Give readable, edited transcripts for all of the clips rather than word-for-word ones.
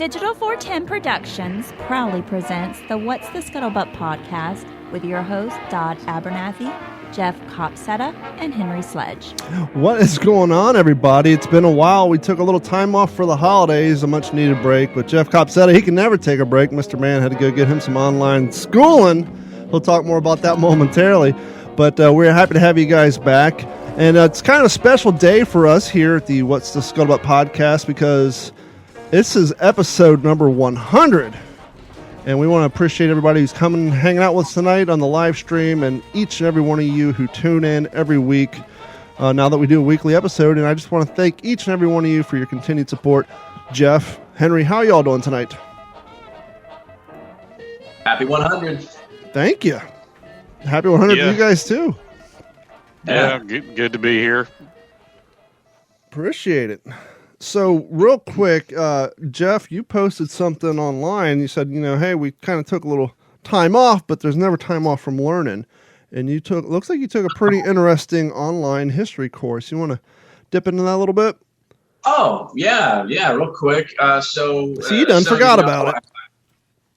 Digital 410 Productions proudly presents the What's the Scuttlebutt podcast with your hosts Dodd Abernathy, Jeff Copsetta, and Henry Sledge. What is going on, everybody? It's been a while. We took a little time off for the holidays, a much-needed break, but Jeff Copsetta, he can never take a break. Mr. Man had to go get him some online schooling. We'll talk more about that momentarily, but we're happy to have you guys back. And it's kind of a special day for us here at the What's the Scuttlebutt podcast because this is episode number 100. And we want to appreciate everybody who's coming and hanging out with us tonight on the live stream and each and every one of you who tune in every week now that we do a weekly episode. And I just want to thank each and every one of you for your continued support. Jeff, Henry, how are y'all doing tonight? Happy 100. Thank you. Happy 100 to you guys too. Yeah, good to be here. Appreciate it. So real quick, Jeff, you posted something online. You said, hey, we kind of took a little time off, but there's never time off from learning. And looks like you took a pretty interesting online history course. You want to dip into that a little bit? Oh, yeah, real quick. So you done forgot about it.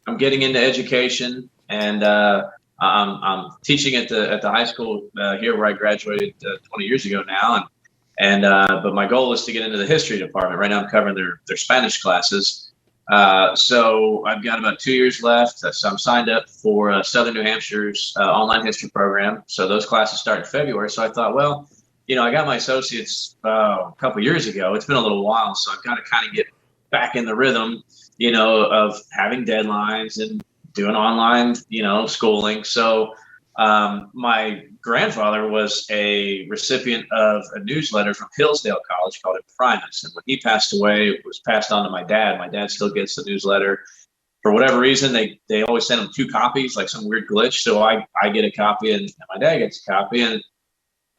I'm getting into education, and I'm teaching at the high school here where I graduated 20 years ago now, but my goal is to get into the history department. Right now I'm covering their Spanish classes. So I've got about 2 years left. So I'm signed up for Southern New Hampshire's online history program. So those classes start in February. So I thought, well, I got my associates a couple years ago. It's been a little while, so I've got to kind of get back in the rhythm, of having deadlines and doing online, schooling. So my grandfather was a recipient of a newsletter from Hillsdale College called Imprimus. And when he passed away, it was passed on to my dad. My dad still gets the newsletter. For whatever reason, they always send him 2 copies, like some weird glitch. So I get a copy and my dad gets a copy. And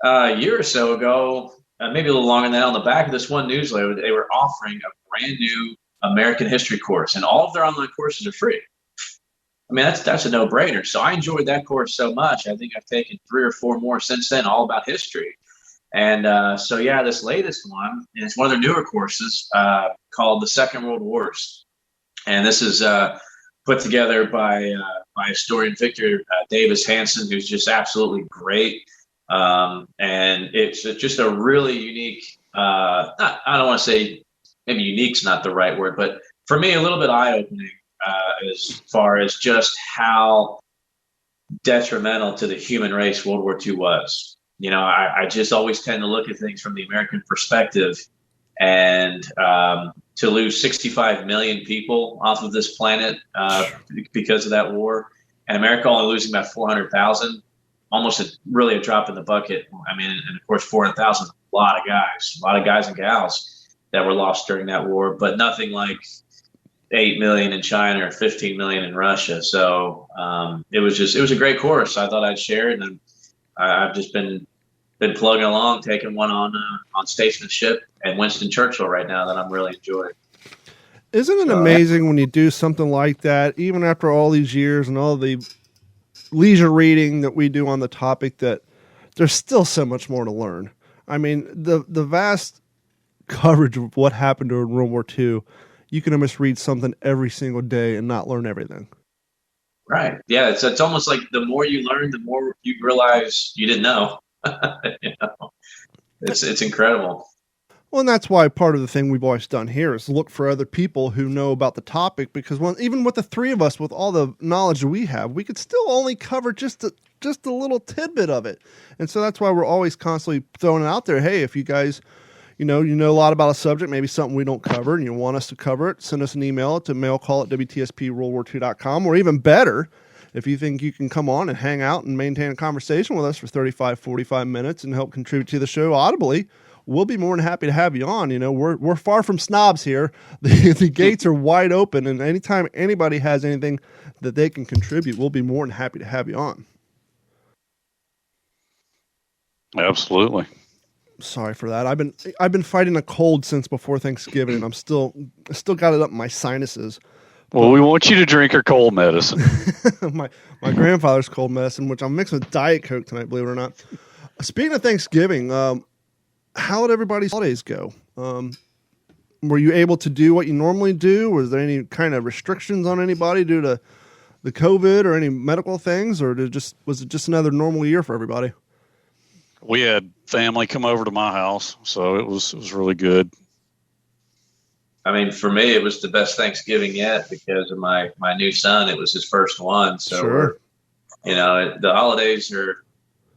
a year or so ago, maybe a little longer than that, on the back of this one newsletter, they were offering a brand new American history course. And all of their online courses are free. I mean, that's a no-brainer. So I enjoyed that course so much. I think I've taken 3 or 4 more since then, all about history. And this latest one, and it's one of their newer courses called The Second World Wars. And this is put together by historian Victor Davis Hanson, who's just absolutely great. And it's just a really unique, I don't want to say, maybe unique's not the right word, but for me, a little bit eye-opening. As far as just how detrimental to the human race World War II was. I just always tend to look at things from the American perspective, and to lose 65 million people off of this planet because of that war, and America only losing about 400,000, almost really a drop in the bucket. I mean, and of course, 400,000, a lot of guys and gals that were lost during that war, but nothing like 8 million in China or 15 million in Russia. So it was a great course. I thought I'd share it, and I've just been plugging along, taking one on statesmanship and Winston Churchill right now that I'm really enjoying. Isn't it amazing when you do something like that, even after all these years and all the leisure reading that we do on the topic, that there's still so much more to learn? I mean, the vast coverage of what happened during World War II, you can almost read something every single day and not learn everything. Right. Yeah. It's almost like the more you learn, the more you realize you didn't know. It's incredible. Well, and that's why part of the thing we've always done here is look for other people who know about the topic, because even with the 3 of us, with all the knowledge we have, we could still only cover just a little tidbit of it. And so that's why we're always constantly throwing it out there. Hey, if you guys you know a lot about a subject, maybe something we don't cover, and you want us to cover it, send us an email to mailcall@wtsp.worldwar2.com, or even better, if you think you can come on and hang out and maintain a conversation with us for 35, 45 minutes and help contribute to the show audibly, we'll be more than happy to have you on. We're far from snobs here. The gates are wide open, and anytime anybody has anything that they can contribute, we'll be more than happy to have you on. Absolutely. Sorry for that. I've been fighting a cold since before Thanksgiving, and I still got it up in my sinuses. Well, we want you to drink our cold medicine. my grandfather's cold medicine, which I'm mixing with Diet Coke tonight, believe it or not. Speaking of Thanksgiving, how did everybody's holidays go? were you able to do what you normally do? Was there any kind of restrictions on anybody due to the COVID or any medical things, or was it just another normal year for everybody? We had family come over to my house, so it was really good. I mean, for me, it was the best Thanksgiving yet because of my new son. It was his first one. So, sure. The holidays are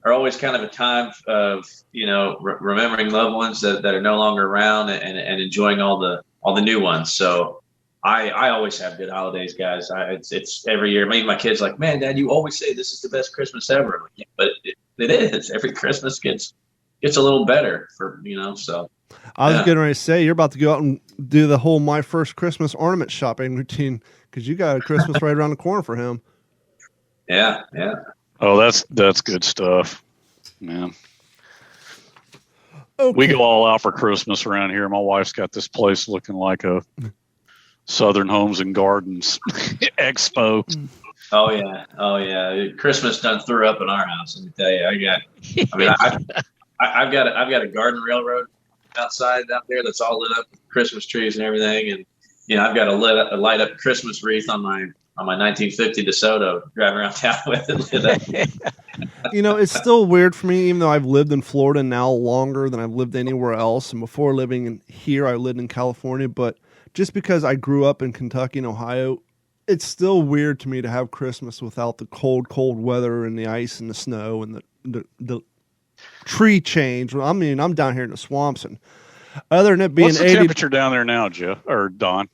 always kind of a time of, remembering loved ones that are no longer around and enjoying all the new ones. So I always have good holidays, guys. It's every year. Maybe my kids like, man, Dad, you always say this is the best Christmas ever. I'm like, yeah, but it is. Every Christmas gets a little better so. I was getting ready to say, you're about to go out and do the whole My First Christmas ornament shopping routine because you got a Christmas right around the corner for him. Yeah. Oh, that's good stuff, man. Okay. We go all out for Christmas around here. My wife's got this place looking like a Southern Homes and Gardens expo. Oh yeah. Christmas done threw up in our house. Let me tell you, I've got a garden railroad outside out there that's all lit up with Christmas trees and everything, and I've got a light up Christmas wreath on my 1950 DeSoto driving around town with it lit up. It's still weird for me, even though I've lived in Florida now longer than I've lived anywhere else, and before living here I lived in California, but just because I grew up in Kentucky and Ohio, it's still weird to me to have Christmas without the cold weather and the ice and the snow and the tree change. I mean, I'm down here in the swamps, and other than it being what's the 80 temperature down there now, Jeff or Don?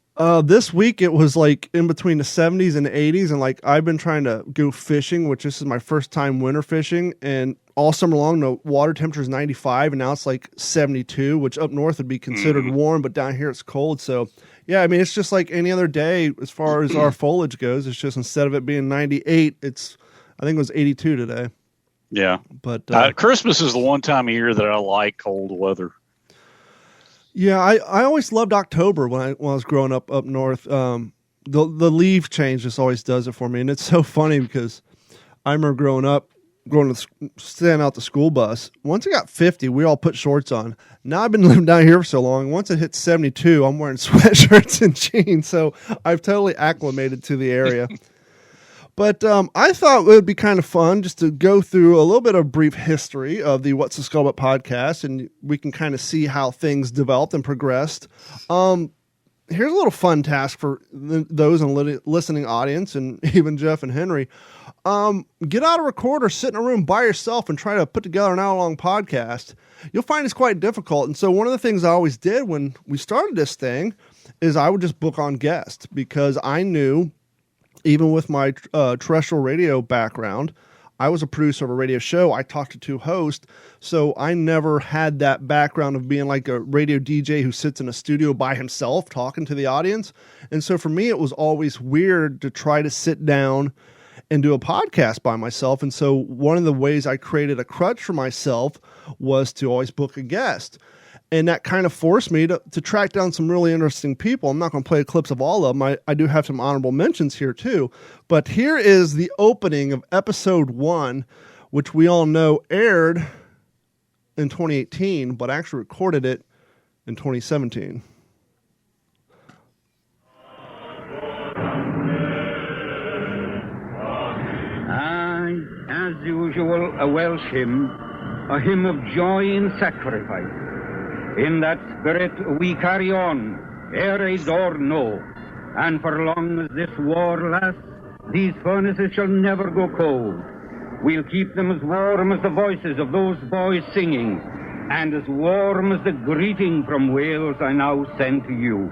This week it was like in between the 70s and the 80s, and like I've been trying to go fishing, which this is my first time winter fishing, and all summer long the water temperature is 95, and now it's like 72, which up north would be considered warm, but down here it's cold. So yeah, I mean, it's just like any other day as far as our foliage goes. It's just instead of it being 98, I think it was 82 today. Yeah, but Christmas is the one time of year that I like cold weather. Yeah, I always loved October when I was growing up north. The leaf change just always does it for me, and it's so funny because I remember growing up, staying out the school bus. Once it got 50, we all put shorts on. Now I've been living down here for so long. Once it hits 72, I'm wearing sweatshirts and jeans, so I've totally acclimated to the area. But I thought it would be kind of fun just to go through a little bit of brief history of the What's the Scuttlebutt podcast, and we can kind of see how things developed and progressed. Here's a little fun task for those in the listening audience, and even Jeff and Henry. Get out a recorder, sit in a room by yourself, and try to put together an hour-long podcast. You'll find it's quite difficult. And so one of the things I always did when we started this thing is I would just book on guests, because I knew, even with my terrestrial radio background, I was a producer of a radio show. I talked to two hosts, so I never had that background of being like a radio DJ who sits in a studio by himself talking to the audience. And so for me, it was always weird to try to sit down and do a podcast by myself. And so one of the ways I created a crutch for myself was to always book a guest. And that kind of forced me to track down some really interesting people. I'm not going to play clips of all of them. I do have some honorable mentions here too. But here is the opening of episode 1, which we all know aired in 2018, but actually recorded it in 2017. As usual, a Welsh hymn, a hymn of joy in sacrifice. In that spirit we carry on, ere a door no, and for long as this war lasts, these furnaces shall never go cold. We'll keep them as warm as the voices of those boys singing, and as warm as the greeting from Wales I now send to you.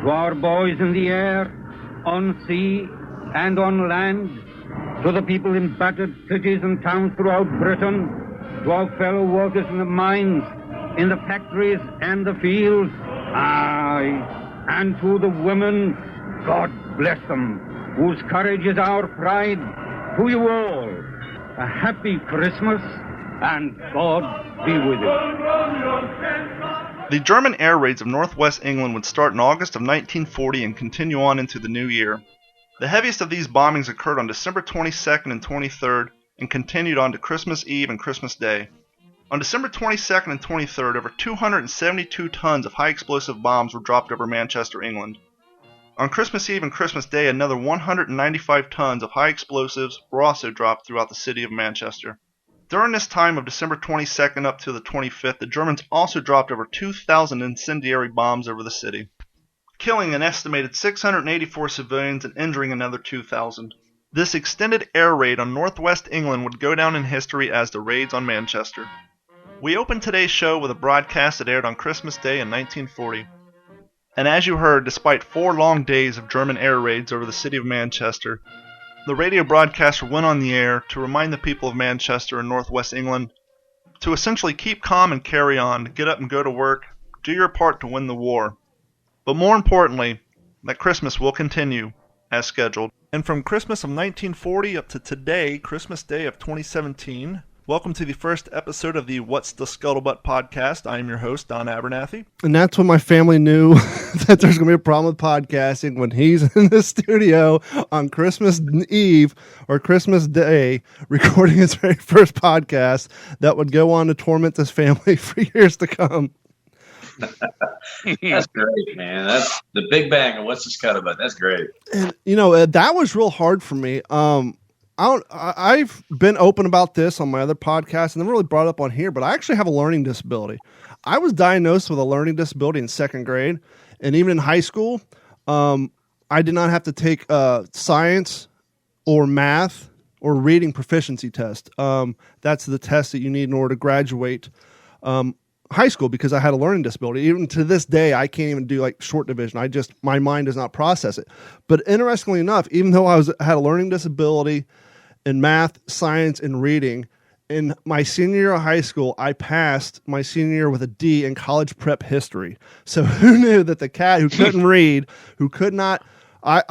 To our boys in the air, on sea, and on land, to the people in battered cities and towns throughout Britain, to our fellow workers in the mines, in the factories and the fields, aye, and to the women, God bless them, whose courage is our pride, to you all, a happy Christmas, and God be with you. The German air raids of northwest England would start in August of 1940 and continue on into the new year. The heaviest of these bombings occurred on December 22nd and 23rd and continued on to Christmas Eve and Christmas Day. On December 22nd and 23rd, over 272 tons of high explosive bombs were dropped over Manchester, England. On Christmas Eve and Christmas Day, another 195 tons of high explosives were also dropped throughout the city of Manchester. During this time of December 22nd up to the 25th, the Germans also dropped over 2,000 incendiary bombs over the city, killing an estimated 684 civilians and injuring another 2,000. This extended air raid on northwest England would go down in history as the raids on Manchester. We opened today's show with a broadcast that aired on Christmas Day in 1940. And as you heard, despite 4 long days of German air raids over the city of Manchester, the radio broadcaster went on the air to remind the people of Manchester and northwest England to essentially keep calm and carry on, to get up and go to work, do your part to win the war. But more importantly, that Christmas will continue as scheduled. And from Christmas of 1940 up to today, Christmas Day of 2017, welcome to the first episode of the What's the Scuttlebutt podcast. I am your host, Don Abernathy. And that's when my family knew that there's going to be a problem with podcasting, when he's in the studio on Christmas Eve or Christmas Day recording his very first podcast that would go on to torment this family for years to come. That's great, man. That's the big bang of What's the Scuttlebutt. That's great. And, that was real hard for me. I've been open about this on my other podcasts and never really brought it up on here, but I actually have a learning disability. I was diagnosed with a learning disability in 2nd grade, and even in high school, I did not have to take science or math or reading proficiency test. That's the test that you need in order to graduate high school, because I had a learning disability. Even to this day, I can't even do like short division. My mind does not process it. But interestingly enough, even though I had a learning disability in math, science, and reading, in my senior year of high school, I passed my senior year with a D in college prep history. So who knew that the cat who couldn't read, who could not, I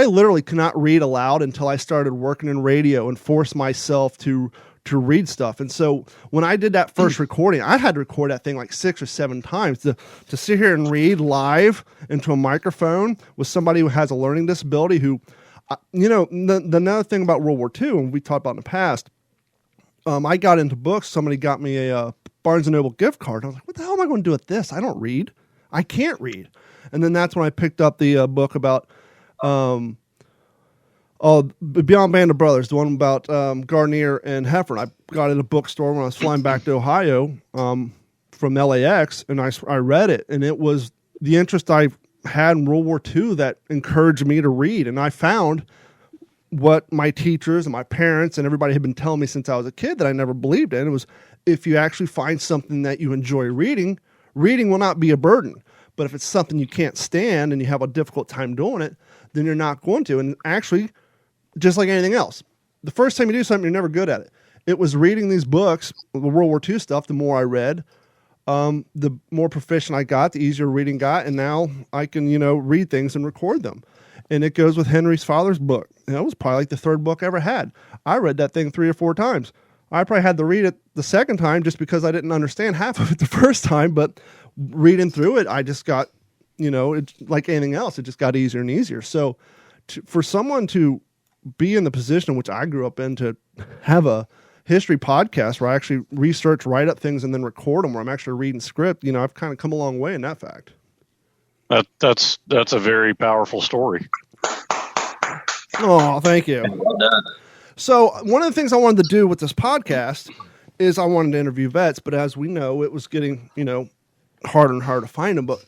literally could not read aloud until I started working in radio and forced myself to read stuff. And so when I did that first recording, I had to record that thing like 6 or 7 times to sit here and read live into a microphone with somebody who has a learning disability who, the another thing about World War II, and we talked about in the past, I got into books. Somebody got me a Barnes & Noble gift card. I was like, what the hell am I going to do with this? I don't read. I can't read. And then that's when I picked up the book about Beyond Band of Brothers, the one about Garnier and Heffern. I got it in a bookstore when I was flying back to Ohio from LAX, and I read it, and it was the interest I had in World War II that encouraged me to read. And I found what my teachers and my parents and everybody had been telling me since I was a kid that I never believed in. It was, if you actually find something that you enjoy reading, reading will not be a burden. But if it's something you can't stand and you have a difficult time doing it, then you're not going to. And actually, just like anything else, the first time you do something, you're never good at it. It was reading these books, the World War II stuff, the more I read, the more proficient I got, the easier reading got, and now I can, read things and record them. And it goes with Henry's father's book. It was probably like the 3rd book I ever had. I read that thing 3 or 4 times. I probably had to read it the 2nd time just because I didn't understand half of it the first time, but reading through it, I just got, it's like anything else, it just got easier and easier. So for someone to be in the position in which I grew up in, to have a history podcast where I actually research, write up things, and then record them, where I'm actually reading script, I've kind of come a long way in that fact. That's a very powerful story. Oh, thank you. Well done. So one of the things I wanted to do with this podcast is I wanted to interview vets, but as we know, it was getting, harder and harder to find them. But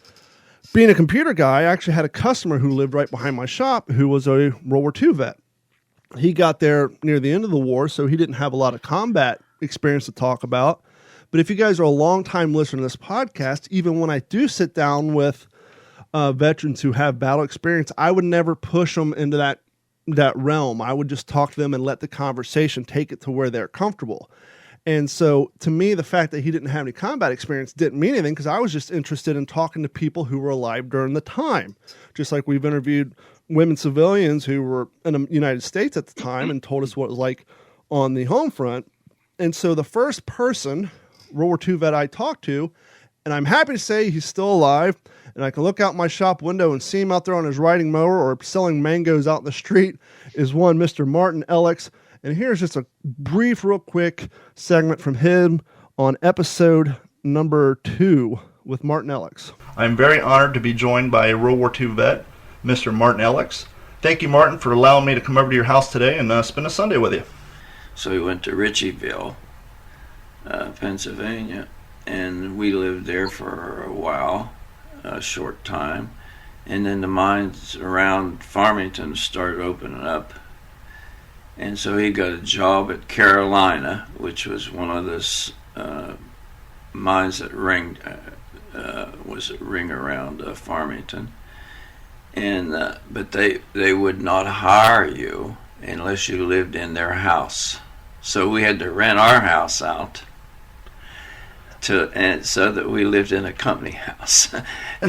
being a computer guy, I actually had a customer who lived right behind my shop who was a World War II vet. He got there near the end of the war, so he didn't have a lot of combat experience to talk about. But if you guys are a long-time listener to this podcast, even when I do sit down with veterans who have battle experience, I would never push them into that realm. I would just talk to them and let the conversation take it to where they're comfortable. And so to me, the fact that he didn't have any combat experience didn't mean anything, because I was just interested in talking to people who were alive during the time. Just like we've interviewed women civilians who were in the United States at the time and told us what it was like on the home front. And so the first person, World War II vet, I talked to, and I'm happy to say he's still alive, and I can look out my shop window and see him out there on his riding mower or selling mangoes out in the street, is one Mr. Martin Elix. And here's just a brief, real quick segment from him on episode number 2 with Martin Alex. I'm very honored to be joined by a World War II vet, Mr. Martin Alex. Thank you, Martin, for allowing me to come over to your house today and spend a Sunday with you. So we went to Ritchieville, Pennsylvania, and we lived there for a while, a short time. And then the mines around Farmington started opening up. And so he got a job at Carolina, which was one of those mines that was a ring around Farmington. And but they would not hire you unless you lived in their house. So we had to rent our house out so that we lived in a company house. We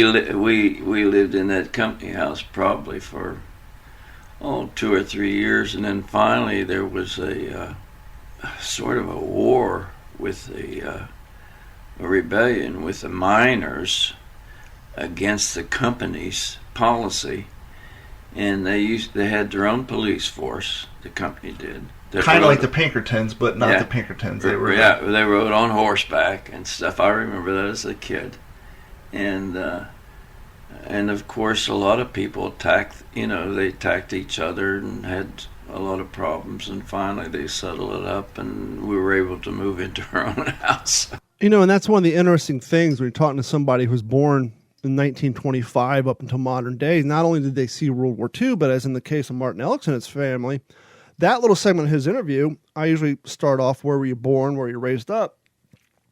lived in that company house probably for 2 or 3 years, and then finally there was a sort of a war with a rebellion with the miners against the company's policy, and they had their own police force. The company did. Kind of like the Pinkertons, but not the Pinkertons. They rode on horseback and stuff. I remember that as a kid, and of course a lot of people attacked each other and had a lot of problems, and finally they settled it up, and we were able to move into our own house. And that's one of the interesting things when you're talking to somebody who's born in 1925 up until modern days. Not only did they see World War II, but as in the case of Martin Alex and his family, that little segment of his interview, I usually start off, where were you born, where were you raised up?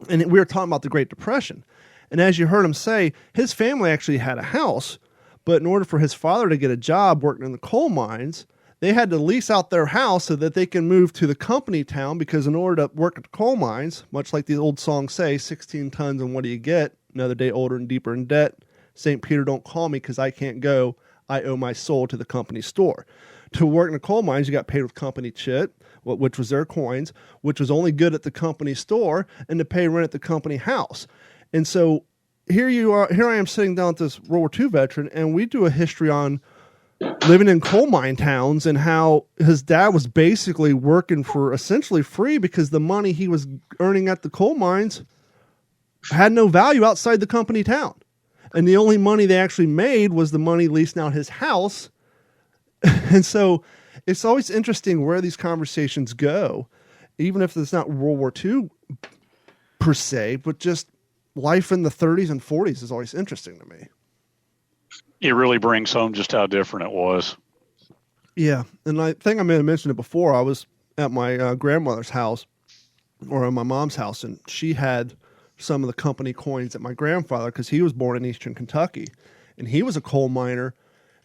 And we were talking about the Great Depression. And as you heard him say, his family actually had a house, but in order for his father to get a job working in the coal mines, they had to lease out their house so that they can move to the company town, because in order to work at the coal mines, much like the old songs say, 16 tons and what do you get? Another day older and deeper in debt. St. Peter, don't call me because I can't go. I owe my soul to the company store. To work in the coal mines, you got paid with company chit, which was their coins, which was only good at the company store, and to pay rent at the company house. And so here I am sitting down with this World War II veteran, and we do a history on living in coal mine towns and how his dad was basically working for essentially free, because the money he was earning at the coal mines had no value outside the company town. And the only money they actually made was the money leasing out his house. And so it's always interesting where these conversations go, even if it's not World War II per se, but just life in the 30s and 40s is always interesting to me. It really brings home just how different it was. Yeah. And I think I may have mentioned it before. I was at my grandmother's house, or at my mom's house, and she had some of the company coins that my grandfather, because he was born in Eastern Kentucky, and he was a coal miner,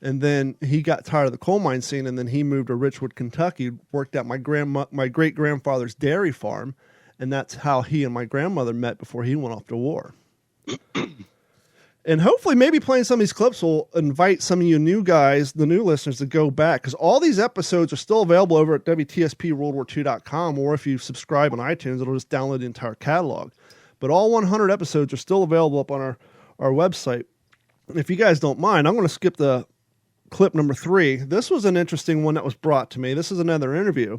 and then he got tired of the coal mine scene, and then he moved to Richwood, Kentucky, worked at my great-grandfather's dairy farm, and that's how he and my grandmother met before he went off to war. And hopefully maybe playing some of these clips will invite some of you new guys, the new listeners, to go back, because all these episodes are still available over at WTSPWorldWar2.com, or if you subscribe on iTunes, it'll just download the entire catalog. But all 100 episodes are still available up on our website. If you guys don't mind, I'm going to skip the clip number 3. This was an interesting one that was brought to me. This is another interview.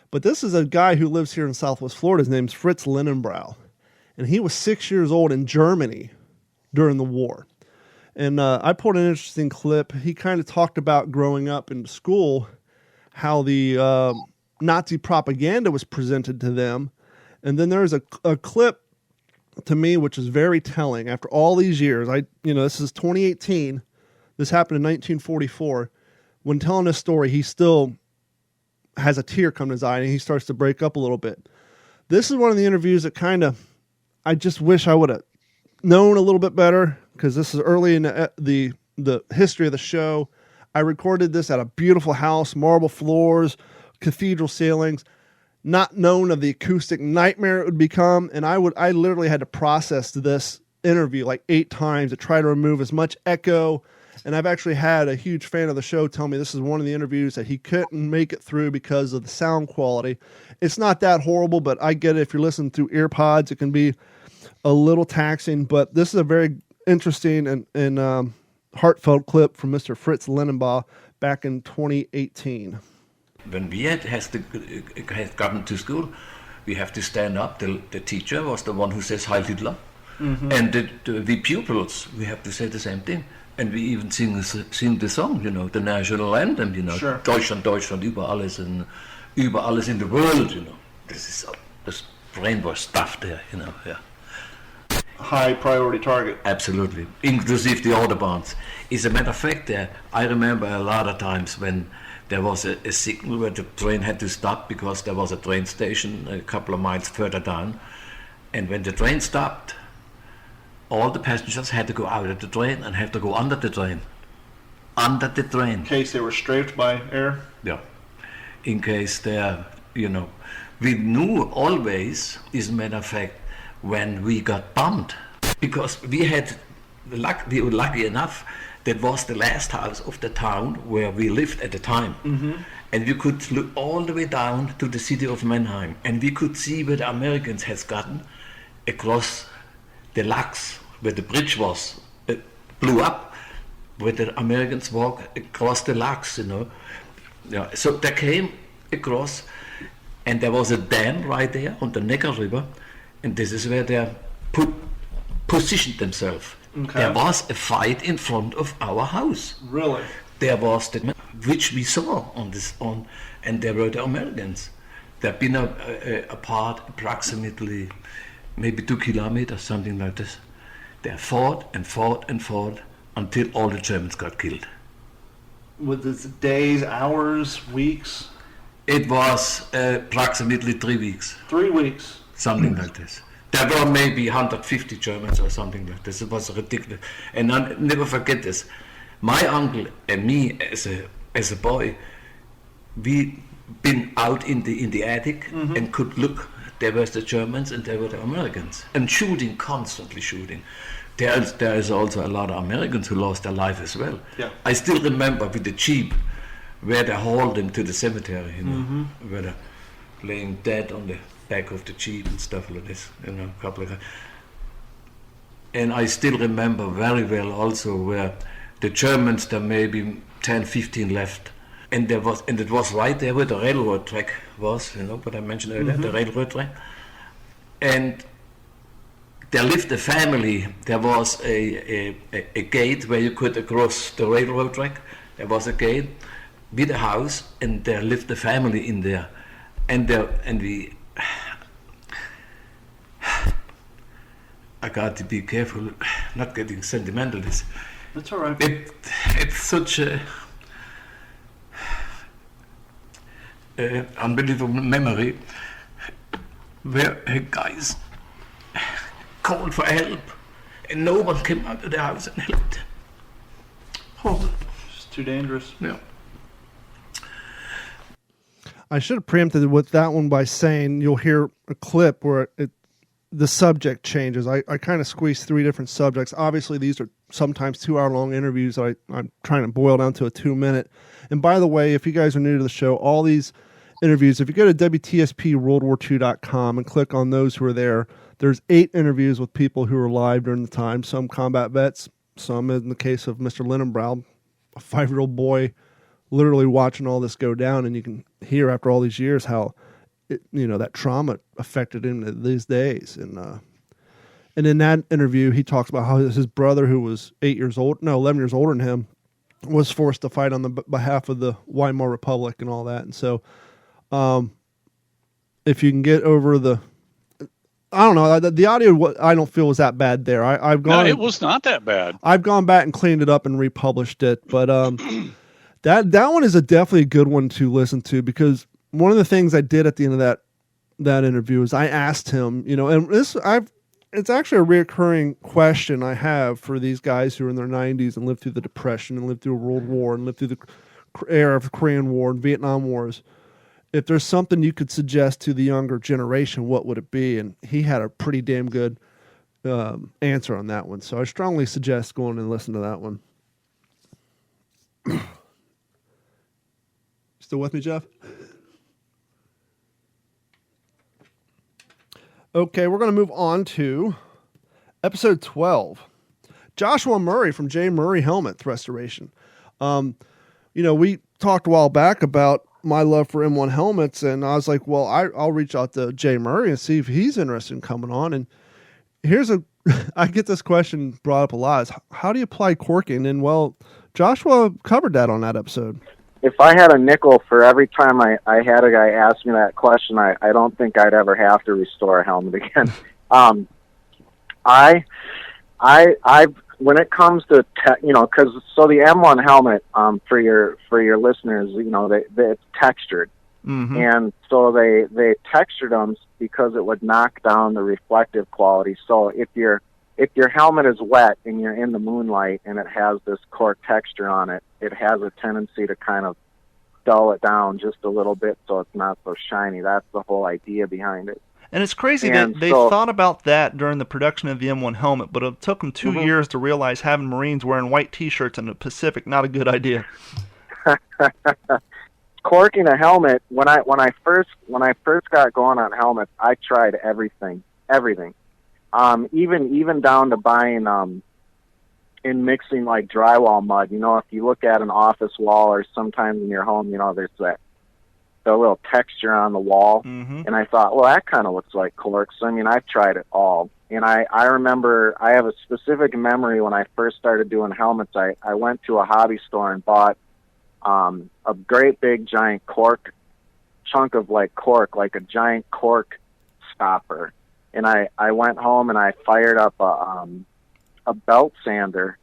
But this is a guy who lives here in Southwest Florida. His name's Fritz Lindenbrau. And he was 6 years old in Germany during the war. And I pulled an interesting clip. He kind of talked about growing up in school, how the Nazi propaganda was presented to them. And then there's a clip to me which is very telling. After all these years, this is 2018. This happened in 1944. When telling this story, he still has a tear come to his eye, and he starts to break up a little bit. This is one of the interviews that I just wish I would have known a little bit better, because this is early in the history of the show. I recorded this at a beautiful house, marble floors, cathedral ceilings, not known of the acoustic nightmare it would become. And I literally had to process this interview like 8 times to try to remove as much echo. And I've actually had a huge fan of the show tell me this is one of the interviews that he couldn't make it through because of the sound quality. It's not that horrible, but I get it. If you're listening through ear pods, it can be a little taxing. But this is a very interesting and heartfelt clip from Mr. Fritz Lindenbrau back in 2018. When we had gotten to school, we have to stand up. The teacher was the one who says Heil Hitler. And the pupils, we have to say the same thing. And we even sing the song, the national anthem, Sure. Deutschland, Deutschland, über alles in the world, This brainwash stuff there, yeah. High priority target. Absolutely, inclusive the Autobahns. As a matter of fact, I remember a lot of times when there was a signal where the train had to stop because there was a train station a couple of miles further down. And when the train stopped, all the passengers had to go out of the train and have to go under the train. Under the train. In case they were strafed by air? Yeah. In case they're, we knew always, as a matter of fact, when we got bombed, because we were lucky enough, that was the last house of the town where we lived at the time. And we could look all the way down to the city of Mannheim, and we could see where the Americans had gotten across the Lachs, where the bridge was, blew up, where the Americans walked across the Lachs, Yeah. So they came across, and there was a dam right there on the Neckar River, and this is where they positioned themselves. Okay. There was a fight in front of our house. Really? There was which we saw and there were the Americans. They've been apart approximately maybe 2 kilometers, something like this. They fought and fought and fought until all the Germans got killed. With this days, hours, weeks? It was approximately 3 weeks. 3 weeks. Something like this. There were maybe 150 Germans or something like this. It was ridiculous. And I'll never forget this. My uncle and me as a boy, we been out in the attic and could look. There were the Germans and there were the Americans. And constantly shooting. There is also a lot of Americans who lost their life as well. Yeah. I still remember with the Jeep where they hauled them to the cemetery, where they're laying dead on the back of the Jeep and stuff like this, a couple of. And I still remember very well also where the Germans, there may be 10, 15 left, and it was right there where the railroad track was, what I mentioned earlier, the railroad track. And there lived a family. There was a gate where you could cross the railroad track. There was a gate with a house, and there lived a family in there, and we. I got to be careful, not getting sentimental. That's all right. It's such a unbelievable memory where guys called for help and no one came out of the house and helped. Oh, it's too dangerous. Yeah. I should have preempted with that one by saying you'll hear a clip where the subject changes. I kind of squeezed 3 different subjects. Obviously, these are sometimes 2-hour-long interviews. I'm trying to boil down to a 2-minute. And by the way, if you guys are new to the show, all these interviews, if you go to WTSPWorldWar2.com and click on those who are there, there's 8 interviews with people who were alive during the time, some combat vets, some in the case of Mr. Linenbrau, a 5-year-old boy literally watching all this go down, and you can hear after all these years how that trauma affected him these days. And in that interview, he talks about how his brother, who was 11 years older than him, was forced to fight on the behalf of the Weimar Republic and all that. And so, if you can get over I don't know, the audio I don't feel was that bad there. I've gone. No, it was not that bad. I've gone back and cleaned it up and republished it, but that one is definitely a good one to listen to, because one of the things I did at the end of that interview is I asked him, and it's actually a reoccurring question I have for these guys who are in their 90s and lived through the Depression and lived through a World War and lived through the era of the Korean War and Vietnam Wars. If there's something you could suggest to the younger generation, what would it be? And he had a pretty damn good answer on that one. So I strongly suggest going and listen to that one. Still with me, Jeff? Okay, we're going to move on to episode 12. Joshua Murray from J. Murray Helmet Restoration. We talked a while back about my love for M1 helmets, and I was like, well, I'll reach out to Jay Murray and see if he's interested in coming on. And I get this question brought up a lot, is how do you apply corking? And well, Joshua covered that on that episode. If I had a nickel for every time I had a guy ask me that question, I don't think I'd ever have to restore a helmet again. When it comes to because the M1 helmet, for your listeners, it's textured, and so they textured them because it would knock down the reflective quality. So if your helmet is wet and you're in the moonlight and it has this cork texture on it, it has a tendency to kind of dull it down just a little bit so it's not so shiny. That's the whole idea behind it. And it's crazy that they thought about that during the production of the M1 helmet, but it took them 2 years to realize having Marines wearing white T-shirts in the Pacific not a good idea. Corking a helmet, when I first got going on helmets, I tried everything, even down to buying and mixing like drywall mud. If you look at an office wall or sometimes in your home, there's the little texture on the wall, and I thought, well, that kind of looks like cork. So I've tried it all, and I remember I have a specific memory when I first started doing helmets. I went to a hobby store and bought a great big giant chunk of cork, like a giant cork stopper, and I went home and I fired up a belt sander.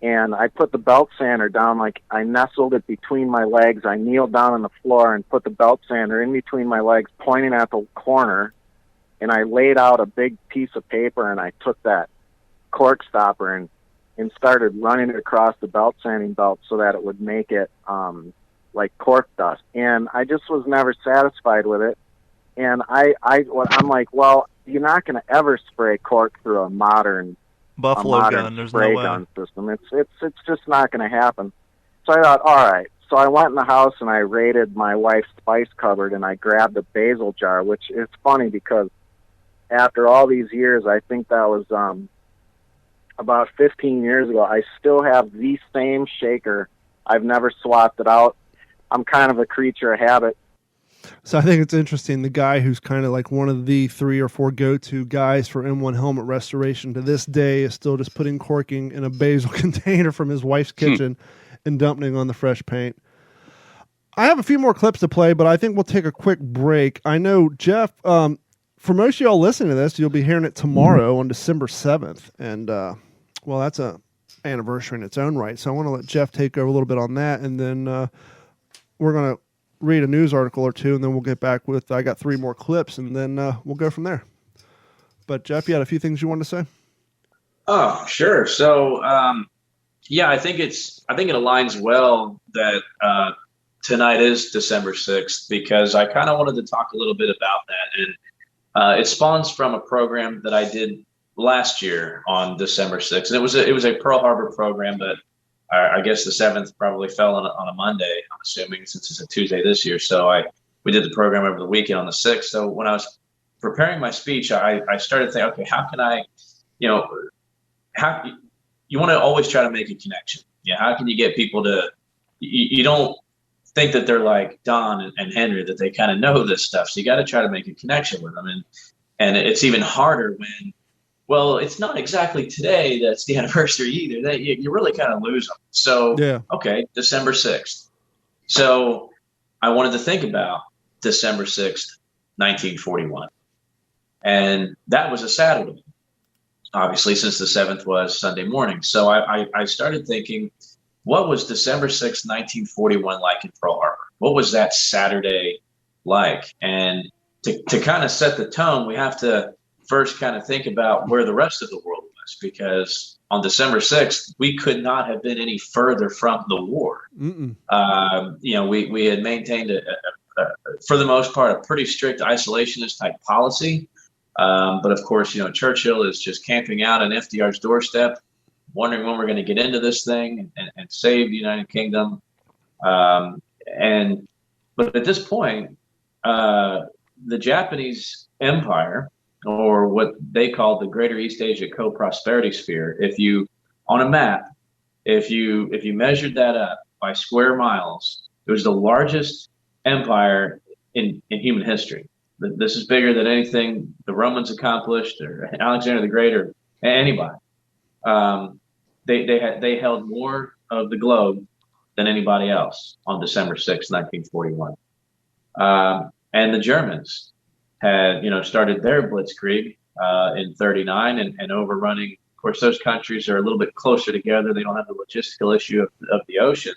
And I put the belt sander down, I nestled it between my legs. I kneeled down on the floor and put the belt sander in between my legs, pointing at the corner. And I laid out a big piece of paper, and I took that cork stopper and started running it across the belt sanding belt so that it would make it like cork dust. And I just was never satisfied with it. And I'm like, well, you're not going to ever spray cork through a modern Buffalo gun. There's no way. Gun system. It's just not going to happen. So I thought, all right. So I went in the house and I raided my wife's spice cupboard and I grabbed a basil jar, which is funny because after all these years, I think that was about 15 years ago, I still have the same shaker. I've never swapped it out. I'm kind of a creature of habit. So I think it's interesting. The guy who's kind of like one of the 3 or 4 go-to guys for M1 helmet restoration to this day is still just putting corking in a basil container from his wife's kitchen and dumping on the fresh paint. I have a few more clips to play, but I think we'll take a quick break. I know, Jeff, for most of y'all listening to this, you'll be hearing it tomorrow on December 7th. And, well, that's a anniversary in its own right. So I want to let Jeff take over a little bit on that. And then we're going to read a news article or two, and then we'll get back with, I got 3 more clips, and then we'll go from there. But Jeff, you had a few things you wanted to say? Oh, sure. So, yeah, I think it aligns well that tonight is December 6th, because I kind of wanted to talk a little bit about that. And it spawns from a program that I did last year on December 6th. And it was a Pearl Harbor program, but I guess the 7th probably fell on a Monday, I'm assuming, since it's a Tuesday this year. So we did the program over the weekend on the 6th. So when I was preparing my speech, I started thinking, okay, how can I, you want to always try to make a connection. Yeah. How can you get people to, you don't think that they're like Don and Henry, that they kind of know this stuff. So you got to try to make a connection with them. And it's even harder when, well, it's not exactly today that's the anniversary either. You really kind of lose them. So, yeah. Okay, December 6th. So I wanted to think about December 6th, 1941. And that was a Saturday, obviously, since the 7th was Sunday morning. So I started thinking, what was December 6th, 1941 like in Pearl Harbor? What was that Saturday like? And to kind of set the tone, we have to first kind of think about where the rest of the world was, because on December 6th, we could not have been any further from the war. We had maintained, for the most part, a pretty strict isolationist type policy. But of course, Churchill is just camping out on FDR's doorstep, wondering when we're going to get into this thing and save the United Kingdom. But at this point, the Japanese Empire, or what they call the Greater East Asia Co-Prosperity Sphere, if you measured that up by square miles, it was the largest empire in human history. This is bigger than anything the Romans accomplished or Alexander the Great or anybody. They held more of the globe than anybody else on December 6, 1941. And the Germans had, started their blitzkrieg in 39 and overrunning. Of course, those countries are a little bit closer together. They don't have the logistical issue of the ocean,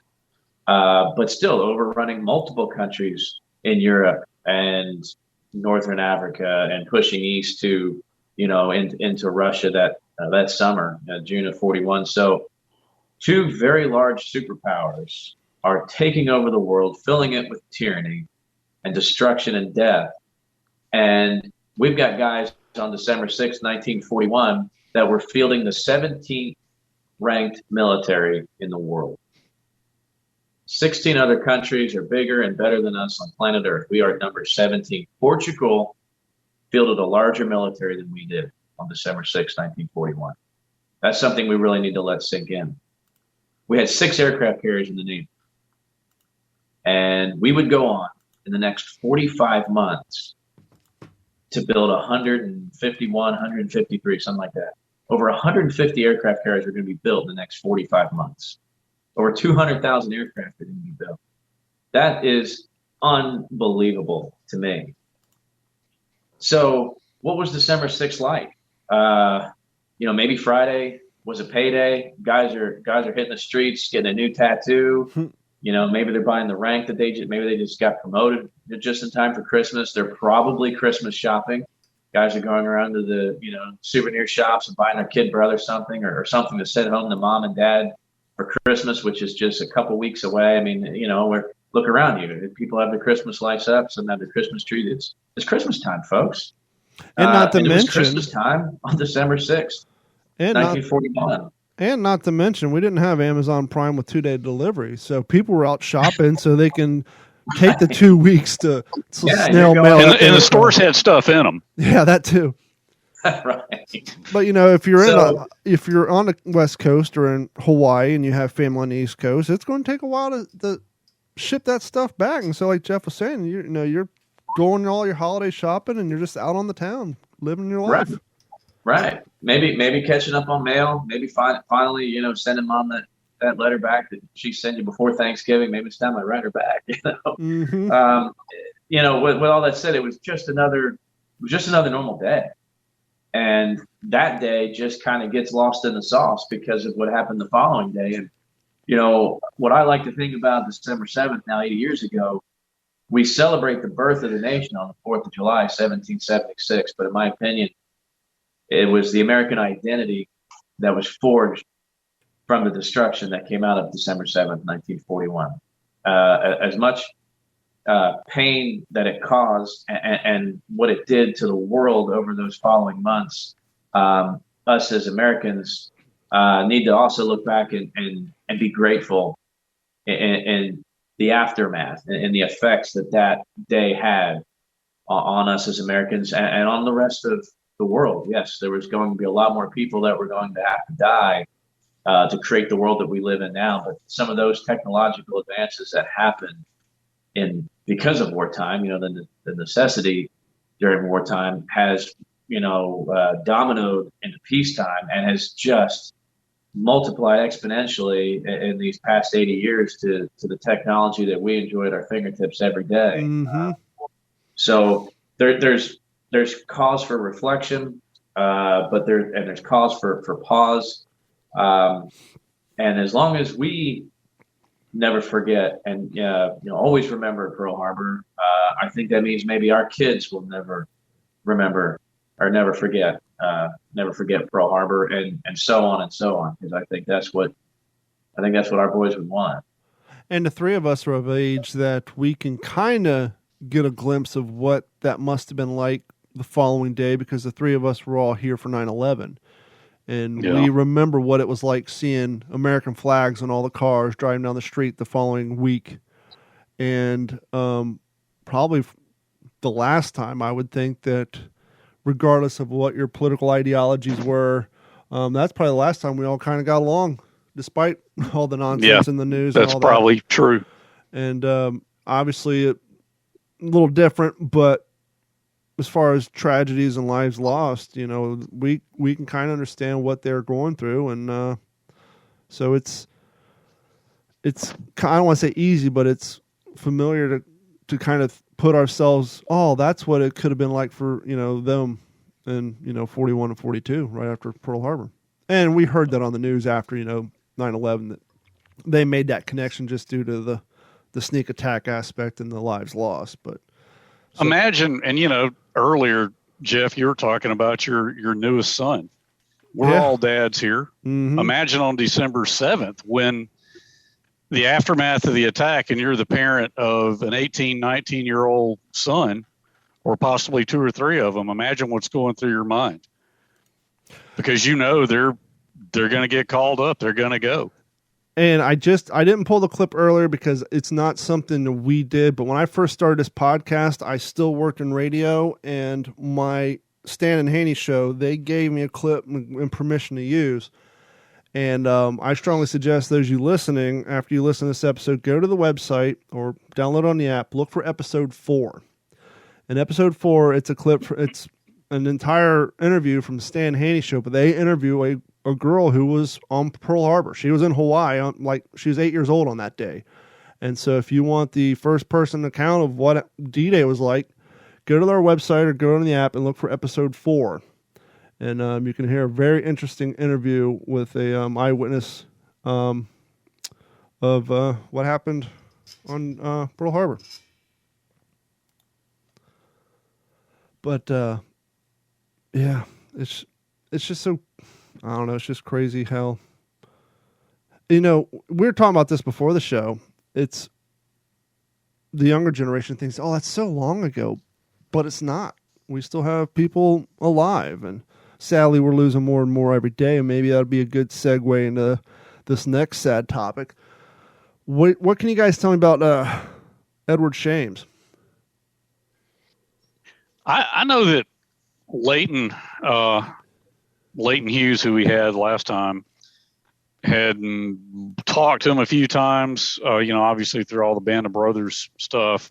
but still overrunning multiple countries in Europe and Northern Africa and pushing east to, into Russia that summer, June of 41. So two very large superpowers are taking over the world, filling it with tyranny and destruction and death. And we've got guys on December 6, 1941, that were fielding the 17th ranked military in the world. 16 other countries are bigger and better than us on planet Earth. We are at number 17. Portugal fielded a larger military than we did on December 6, 1941. That's something we really need to let sink in. We had 6 aircraft carriers in the Navy. And we would go on in the next 45 months to build 151, 153, something like that. Over 150 aircraft carriers are going to be built in the next 45 months. Over 200,000 aircraft are going to be built. That is unbelievable to me. So what was December 6th like? Maybe Friday was a payday. Guys are hitting the streets, getting a new tattoo. Maybe they're buying the rank that maybe they just got promoted just in time for Christmas. They're probably Christmas shopping. Guys are going around to the, souvenir shops and buying their kid brother something or something to send home to mom and dad for Christmas, which is just a couple weeks away. I mean, look around you. People have their Christmas lights up. Some have their Christmas tree. It's Christmas time, folks. And not to and mention, it was Christmas time on December 6th, 1941. And not to mention, we didn't have Amazon Prime with 2-day delivery. So people were out shopping so they can take the 2 weeks to snail mail. And the stores had stuff in them. Yeah, that too. Right. But if you're on the West Coast or in Hawaii and you have family on the East Coast, it's going to take a while to ship that stuff back. And so, like Jeff was saying, you're going all your holiday shopping and you're just out on the town living your life. Right. Maybe catching up on mail. Maybe finally, sending mom that letter back that she sent you before Thanksgiving. Maybe it's time I write her back. Mm-hmm. With all that said, it was just another normal day. And that day just kind of gets lost in the sauce because of what happened the following day. And, what I like to think about December 7th, now 80 years ago, we celebrate the birth of the nation on the 4th of July, 1776. But in my opinion, it was the American identity that was forged from the destruction that came out of December 7th, 1941. As much pain that it caused and what it did to the world over those following months, us as Americans need to also look back and be grateful in the aftermath and the effects that day had on us as Americans and on the rest of the world. Yes, there was going to be a lot more people that were going to have to die to create the world that we live in now. But some of those technological advances that happened because of wartime, the necessity during wartime has, dominoed into peacetime and has just multiplied exponentially in these past 80 years to the technology that we enjoy at our fingertips every day. Mm-hmm. So there's cause for reflection, but there's cause for pause. And as long as we never forget and always remember Pearl Harbor, I think that means maybe our kids will never remember or never forget Pearl Harbor and so on and so on, because I think that's what our boys would want. And the three of us are of age that we can kind of get a glimpse of what that must have been like the following day, because the three of us were all here for 9/11. And we remember what it was like seeing American flags on all the cars driving down the street the following week. And probably the last time, I would think that regardless of what your political ideologies were, that's probably the last time we all kind of got along, despite all the nonsense in the news. That's and all probably that. True. And obviously little different, but as far as tragedies and lives lost, we can kind of understand what they're going through, and so it's I don't want to say easy, but it's familiar to kind of put ourselves. Oh, that's what it could have been like for them in 41 and 42, right after Pearl Harbor, and we heard that on the news after 9/11 that they made that connection just due to the sneak attack aspect and the lives lost, but. So, imagine, and earlier, Jeff, you were talking about your newest son. We're all dads here. Mm-hmm. Imagine on December 7th when the aftermath of the attack and you're the parent of an 18, 19-year-old son, or possibly 2 or 3 of them. Imagine what's going through your mind. Because they're going to get called up. They're going to go. And I didn't pull the clip earlier because it's not something that we did. But when I first started this podcast, I still worked in radio, and my Stan and Haney show, they gave me a clip and permission to use. And I strongly suggest those of you listening, after you listen to this episode, go to the website or download it on the app, look for episode 4. In episode 4, it's a clip, it's an entire interview from Stan Haney show, but they interview a girl who was on Pearl Harbor. She was in Hawaii, she was 8 years old on that day. And so if you want the first person account of what D-Day was like, go to our website or go on the app and look for episode 4. And you can hear a very interesting interview with a eyewitness of what happened on Pearl Harbor. But yeah, it's just so, I don't know, it's just crazy how, we were talking about this before the show. It's the younger generation thinks, oh, that's so long ago, but it's not. We still have people alive, and sadly we're losing more and more every day, and maybe that'll be a good segue into this next sad topic. What can you guys tell me about Edward Shames? I know that Leighton Hughes, who we had last time, had talked to him a few times, obviously through all the Band of Brothers stuff.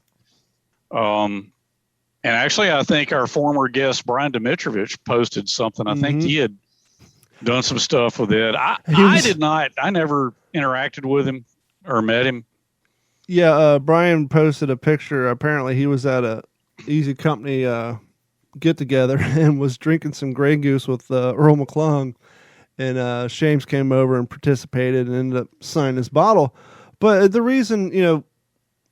And actually, I think our former guest, Brian Dimitrovich, posted something. I think he had done some stuff with it. I never interacted with him or met him. Yeah, Brian posted a picture. Apparently, he was at a Easy Company get-together and was drinking some Grey Goose with Earl McClung. And Shames came over and participated and ended up signing his bottle. But the reason,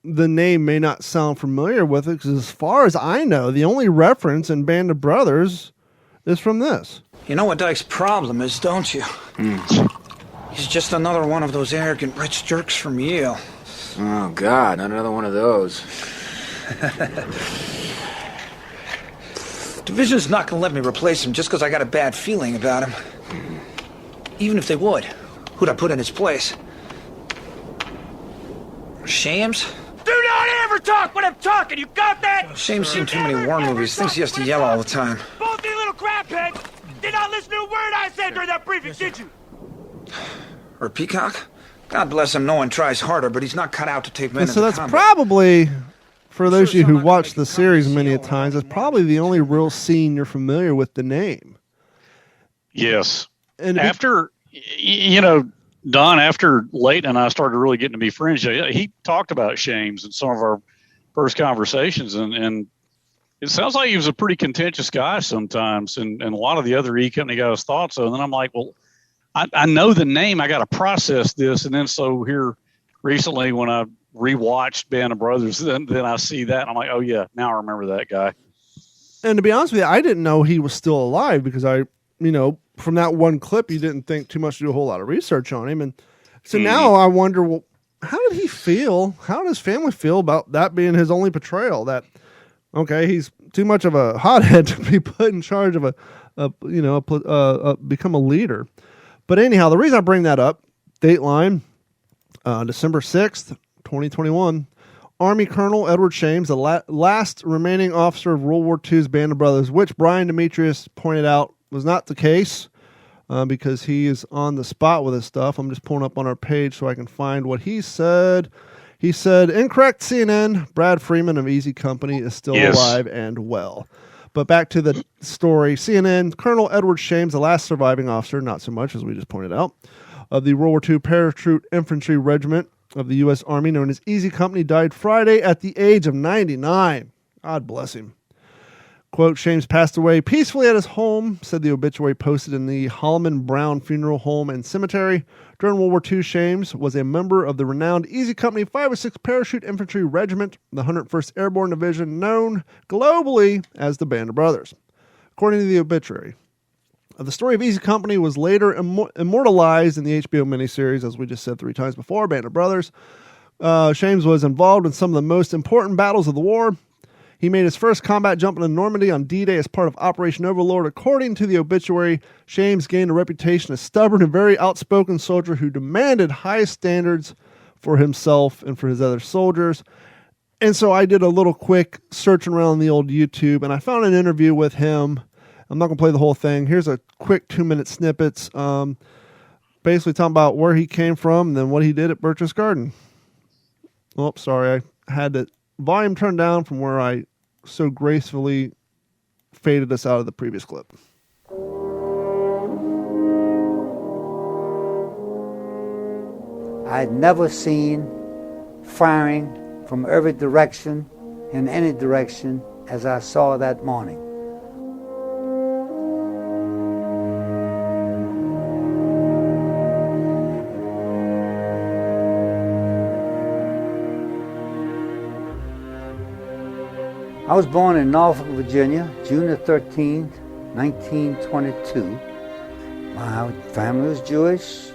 the name may not sound familiar with it, because as far as I know, the only reference in Band of Brothers is from this. You know what Dyke's problem is, don't you? He's just another one of those arrogant rich jerks from Yale. Oh, God, not another one of those. Division's not going to let me replace him just because I got a bad feeling about him. Even if they would, who'd I put in his place? Shames? Do not ever talk when I'm talking, you got that? Shames seen too many war movies, thinks he has to yell all the time. Both you little crapheads! Did not listen to a word I said during that briefing, did you? Or Peacock? God bless him, no one tries harder, but he's not cut out to take men so that's combat. Probably, for those of you who watched the series many a times, that's probably the only real scene you're familiar with the name. Yes. And after, Don, after Leighton and I started really getting to be friends, he talked about Shames in some of our first conversations, and it sounds like he was a pretty contentious guy sometimes, and a lot of the other E-Company guys thought so. And then I'm like, well, I know the name, I got to process this. And then so here recently when I rewatched Band of Brothers, then I see that, and I'm like, oh yeah, now I remember that guy. And to be honest with you, I didn't know he was still alive because from that one clip, you didn't think too much to do a whole lot of research on him. And so now I wonder, well, how did he feel? How did his family feel about that being his only portrayal? That, okay, he's too much of a hothead to be put in charge of become a leader. But anyhow, the reason I bring that up, Dateline, December 6th, 2021, Army Colonel Edward Shames, the last remaining officer of World War II's Band of Brothers, which Brian Demetrius pointed out was not the case because he is on the spot with his stuff. I'm just pulling up on our page so I can find what he said. He said, incorrect CNN, Brad Freeman of Easy Company is still alive and well. But back to the story. CNN, Colonel Edward Shames, the last surviving officer, not so much as we just pointed out, of the World War II Parachute Infantry Regiment of the U.S. Army, known as Easy Company, died Friday at the age of 99. God bless him. Quote, Shames passed away peacefully at his home, said the obituary posted in the Holloman Brown Funeral Home and Cemetery. During World War II, Shames was a member of the renowned Easy Company 506 Parachute Infantry Regiment, the 101st Airborne Division, known globally as the Band of Brothers. According to the obituary, the story of Easy Company was later immortalized in the HBO miniseries, as we just said 3 times before, Band of Brothers. Shames was involved in some of the most important battles of the war. He made his first combat jump into Normandy on D-Day as part of Operation Overlord. According to the obituary, Shames gained a reputation as a stubborn and very outspoken soldier who demanded highest standards for himself and for his other soldiers. And so I did a little quick searching around the old YouTube, and I found an interview with him. I'm not going to play the whole thing. Here's a quick 2-minute snippets, basically talking about where he came from and then what he did at Birch's Garden. Oh, sorry, I had the volume turned down from where I so gracefully faded us out of the previous clip. I'd never seen firing from every direction, in any direction, as I saw that morning. I was born in Norfolk, Virginia, June the 13th, 1922. My family was Jewish.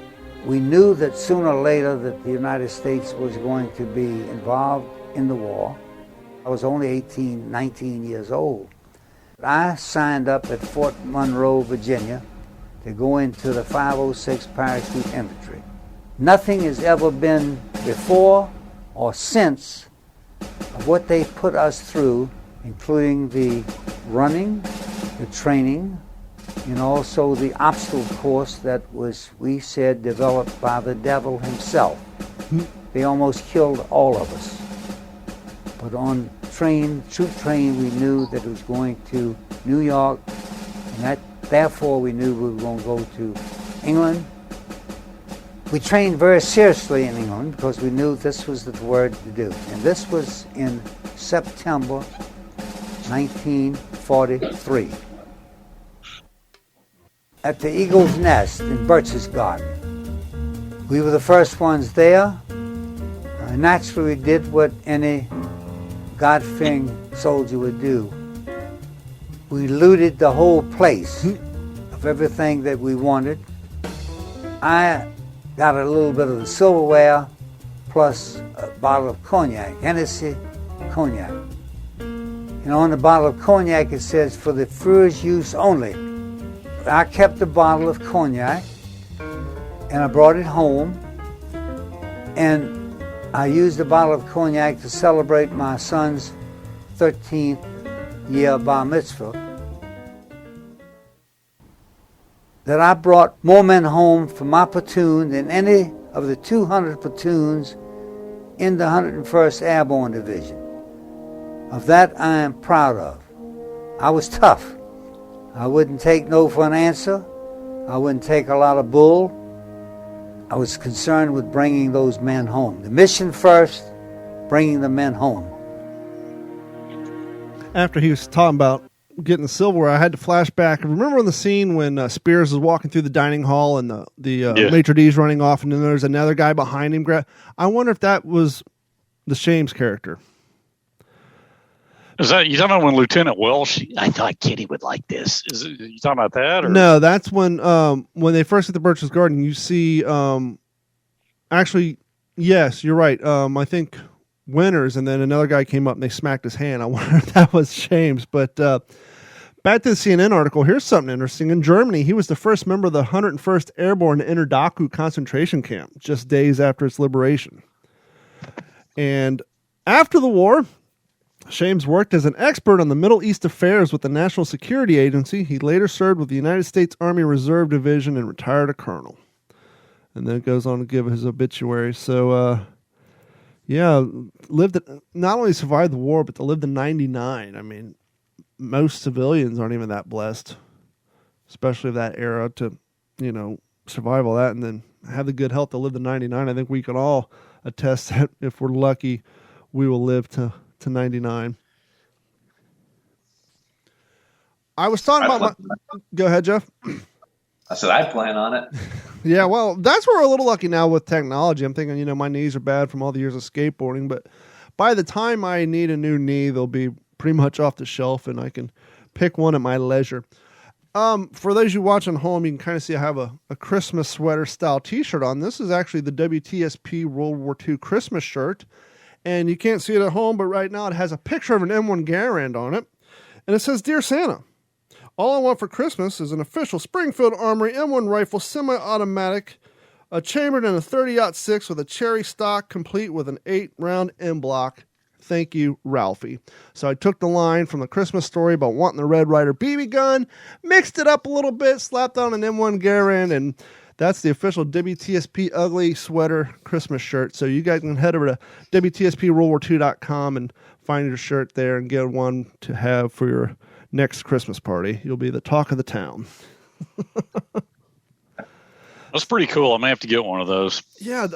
We knew that sooner or later that the United States was going to be involved in the war. I was only 18, 19 years old. I signed up at Fort Monroe, Virginia, to go into the 506 Parachute Infantry. Nothing has ever been before or since of what they put us through, including the running, the training, and also the obstacle course that was, we said, developed by the devil himself. They almost killed all of us. But on troop train, we knew that it was going to New York, and therefore we knew we were going to go to England. We trained very seriously in England because we knew this was the word to do. And this was in September 1943. At the Eagle's Nest in Birch's Garden. We were the first ones there. Naturally, we did what any God-fearing soldier would do. We looted the whole place of everything that we wanted. I got a little bit of the silverware plus a bottle of cognac, Hennessy cognac. And on the bottle of cognac it says, for the Führer's use only. I kept the bottle of cognac and I brought it home, and I used the bottle of cognac to celebrate my son's 13th year bar mitzvah. That I brought more men home from my platoon than any of the 200 platoons in the 101st Airborne Division. Of that I am proud of. I was tough. I wouldn't take no for an answer. I wouldn't take a lot of bull. I was concerned with bringing those men home. The mission first, bringing the men home. After he was talking about getting the silverware, I had to flash back. Remember the scene when Spears was walking through the dining hall and the maitre d's running off, and then there's another guy behind him. I wonder if that was the Shames character. Is that you talking about when Lieutenant Welsh? I thought Kitty would like this. You talking about that? Or? No, that's when they first get to Birch's Garden. You see, actually, yes, you're right. I think Winters, and then another guy came up and they smacked his hand. I wonder if that was Shames. But back to the CNN article. Here's something interesting. In Germany, he was the first member of the 101st Airborne to enter Dachau concentration camp just days after its liberation. And after the war, Shames worked as an expert on the Middle East affairs with the National Security Agency. He later served with the United States Army Reserve Division and retired a colonel. And then it goes on to give his obituary. So, Yeah, not only survived the war, but to live to 99. I mean, most civilians aren't even that blessed, especially of that era, to, survive all that and then have the good health to live to 99. I think we can all attest that if we're lucky, we will live to 99. I was talking about Go ahead, Jeff. I said I plan on it. Yeah, well, that's where we're a little lucky now with technology. I'm thinking, my knees are bad from all the years of skateboarding, but by the time I need a new knee, they'll be pretty much off the shelf, and I can pick one at my leisure. For those you watching home, you can kind of see I have a Christmas sweater style t-shirt on. This is actually the Wtsp World War II Christmas shirt, and you can't see it at home, but right now it has a picture of an M1 Garand on it, and it says, "Dear Santa, all I want for Christmas is an official Springfield Armory M1 rifle semi-automatic, chambered in a 30-06 with a cherry stock, complete with an 8-round M-block. Thank you, Ralphie." So I took the line from the Christmas story about wanting the Red Ryder BB gun, mixed it up a little bit, slapped on an M1 Garand, and that's the official WTSP Ugly Sweater Christmas shirt. So you guys can head over to WTSPWorldWar2.com and find your shirt there and get one to have for your next Christmas party. You'll be the talk of the town. That's pretty cool. I may have to get one of those. Yeah.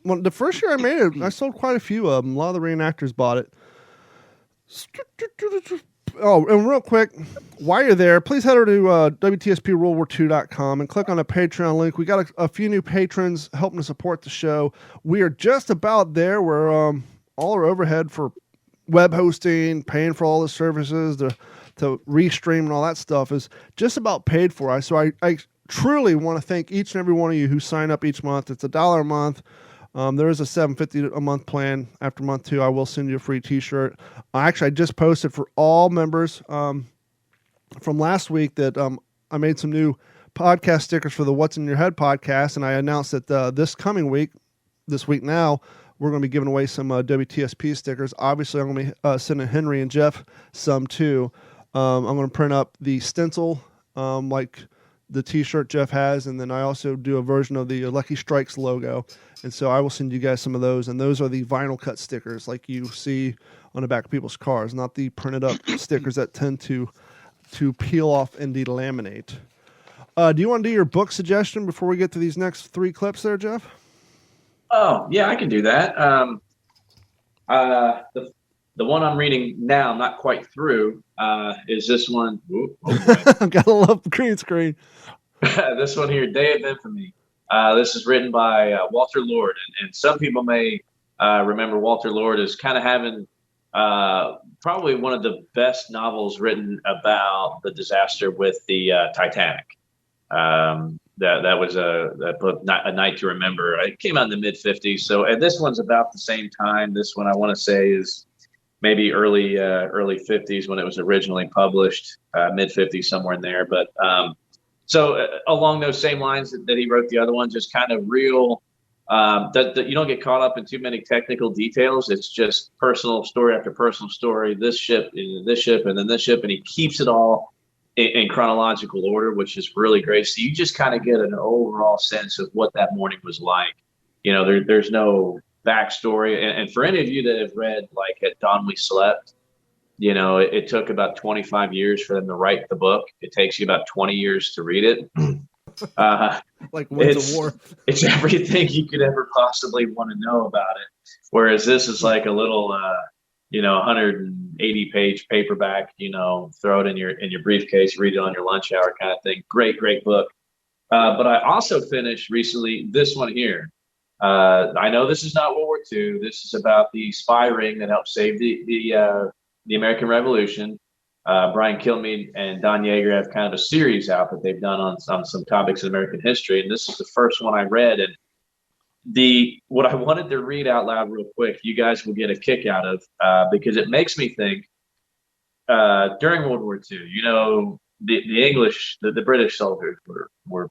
Well, the first year I made it, I sold quite a few of them. A lot of the reenactors bought it. Oh, and real quick, while you're there, please head over to WTSPWorldWar2.com and click on the Patreon link. We got a few new patrons helping to support the show. We are just about there where all our overhead for web hosting, paying for all the services, to restream and all that stuff is just about paid for. So I truly want to thank each and every one of you who sign up each month. It's $1 a month. There is a $7.50 a month plan. After month 2, I will send you a free t-shirt. I just posted for all members from last week that I made some new podcast stickers for the What's in Your Head podcast, and I announced that this week now, we're going to be giving away some WTSP stickers. Obviously, I'm going to be sending Henry and Jeff some too. I'm going to print up the stencil like the t-shirt Jeff has, and then I also do a version of the Lucky Strikes logo, and so I will send you guys some of those, and those are the vinyl cut stickers like you see on the back of people's cars, not the printed up stickers that tend to peel off and delaminate. Do you want to do your book suggestion before we get to these next 3 clips there, Jeff? Oh, yeah, I can do that. The one I'm reading now, I'm not quite through, is this one. Gotta love the green screen. This one here, Day of Infamy. This is written by Walter Lord, and some people may remember Walter Lord as kind of having probably one of the best novels written about the disaster with the Titanic. That was a book, A Night to Remember. It came out in the mid-50s. So, and this one's about the same time. This one I want to say is maybe early 50s when it was originally published, mid-50s, somewhere in there. But so along those same lines that he wrote the other one, just kind of real, that you don't get caught up in too many technical details. It's just personal story after personal story, this ship, and then this ship, and he keeps it all in chronological order, which is really great. So you just kind of get an overall sense of what that morning was like. There's no backstory. And for any of you that have read, like, At Dawn We Slept, it took about 25 years for them to write the book. It takes you about 20 years to read it. Like Winds of War. It's everything you could ever possibly want to know about it. Whereas this is like a little, 180-page paperback, throw it in your briefcase, read it on your lunch hour kind of thing. Great book. But I also finished recently this one here. I know this is not World War II. This is about the spy ring that helped save the American Revolution. Brian Kilmeade and Don Yeager have kind of a series out that they've done on some topics in American history, and this is the first one I read. And what I wanted to read out loud real quick, you guys will get a kick out of, because it makes me think during World War II, the English, the British soldiers were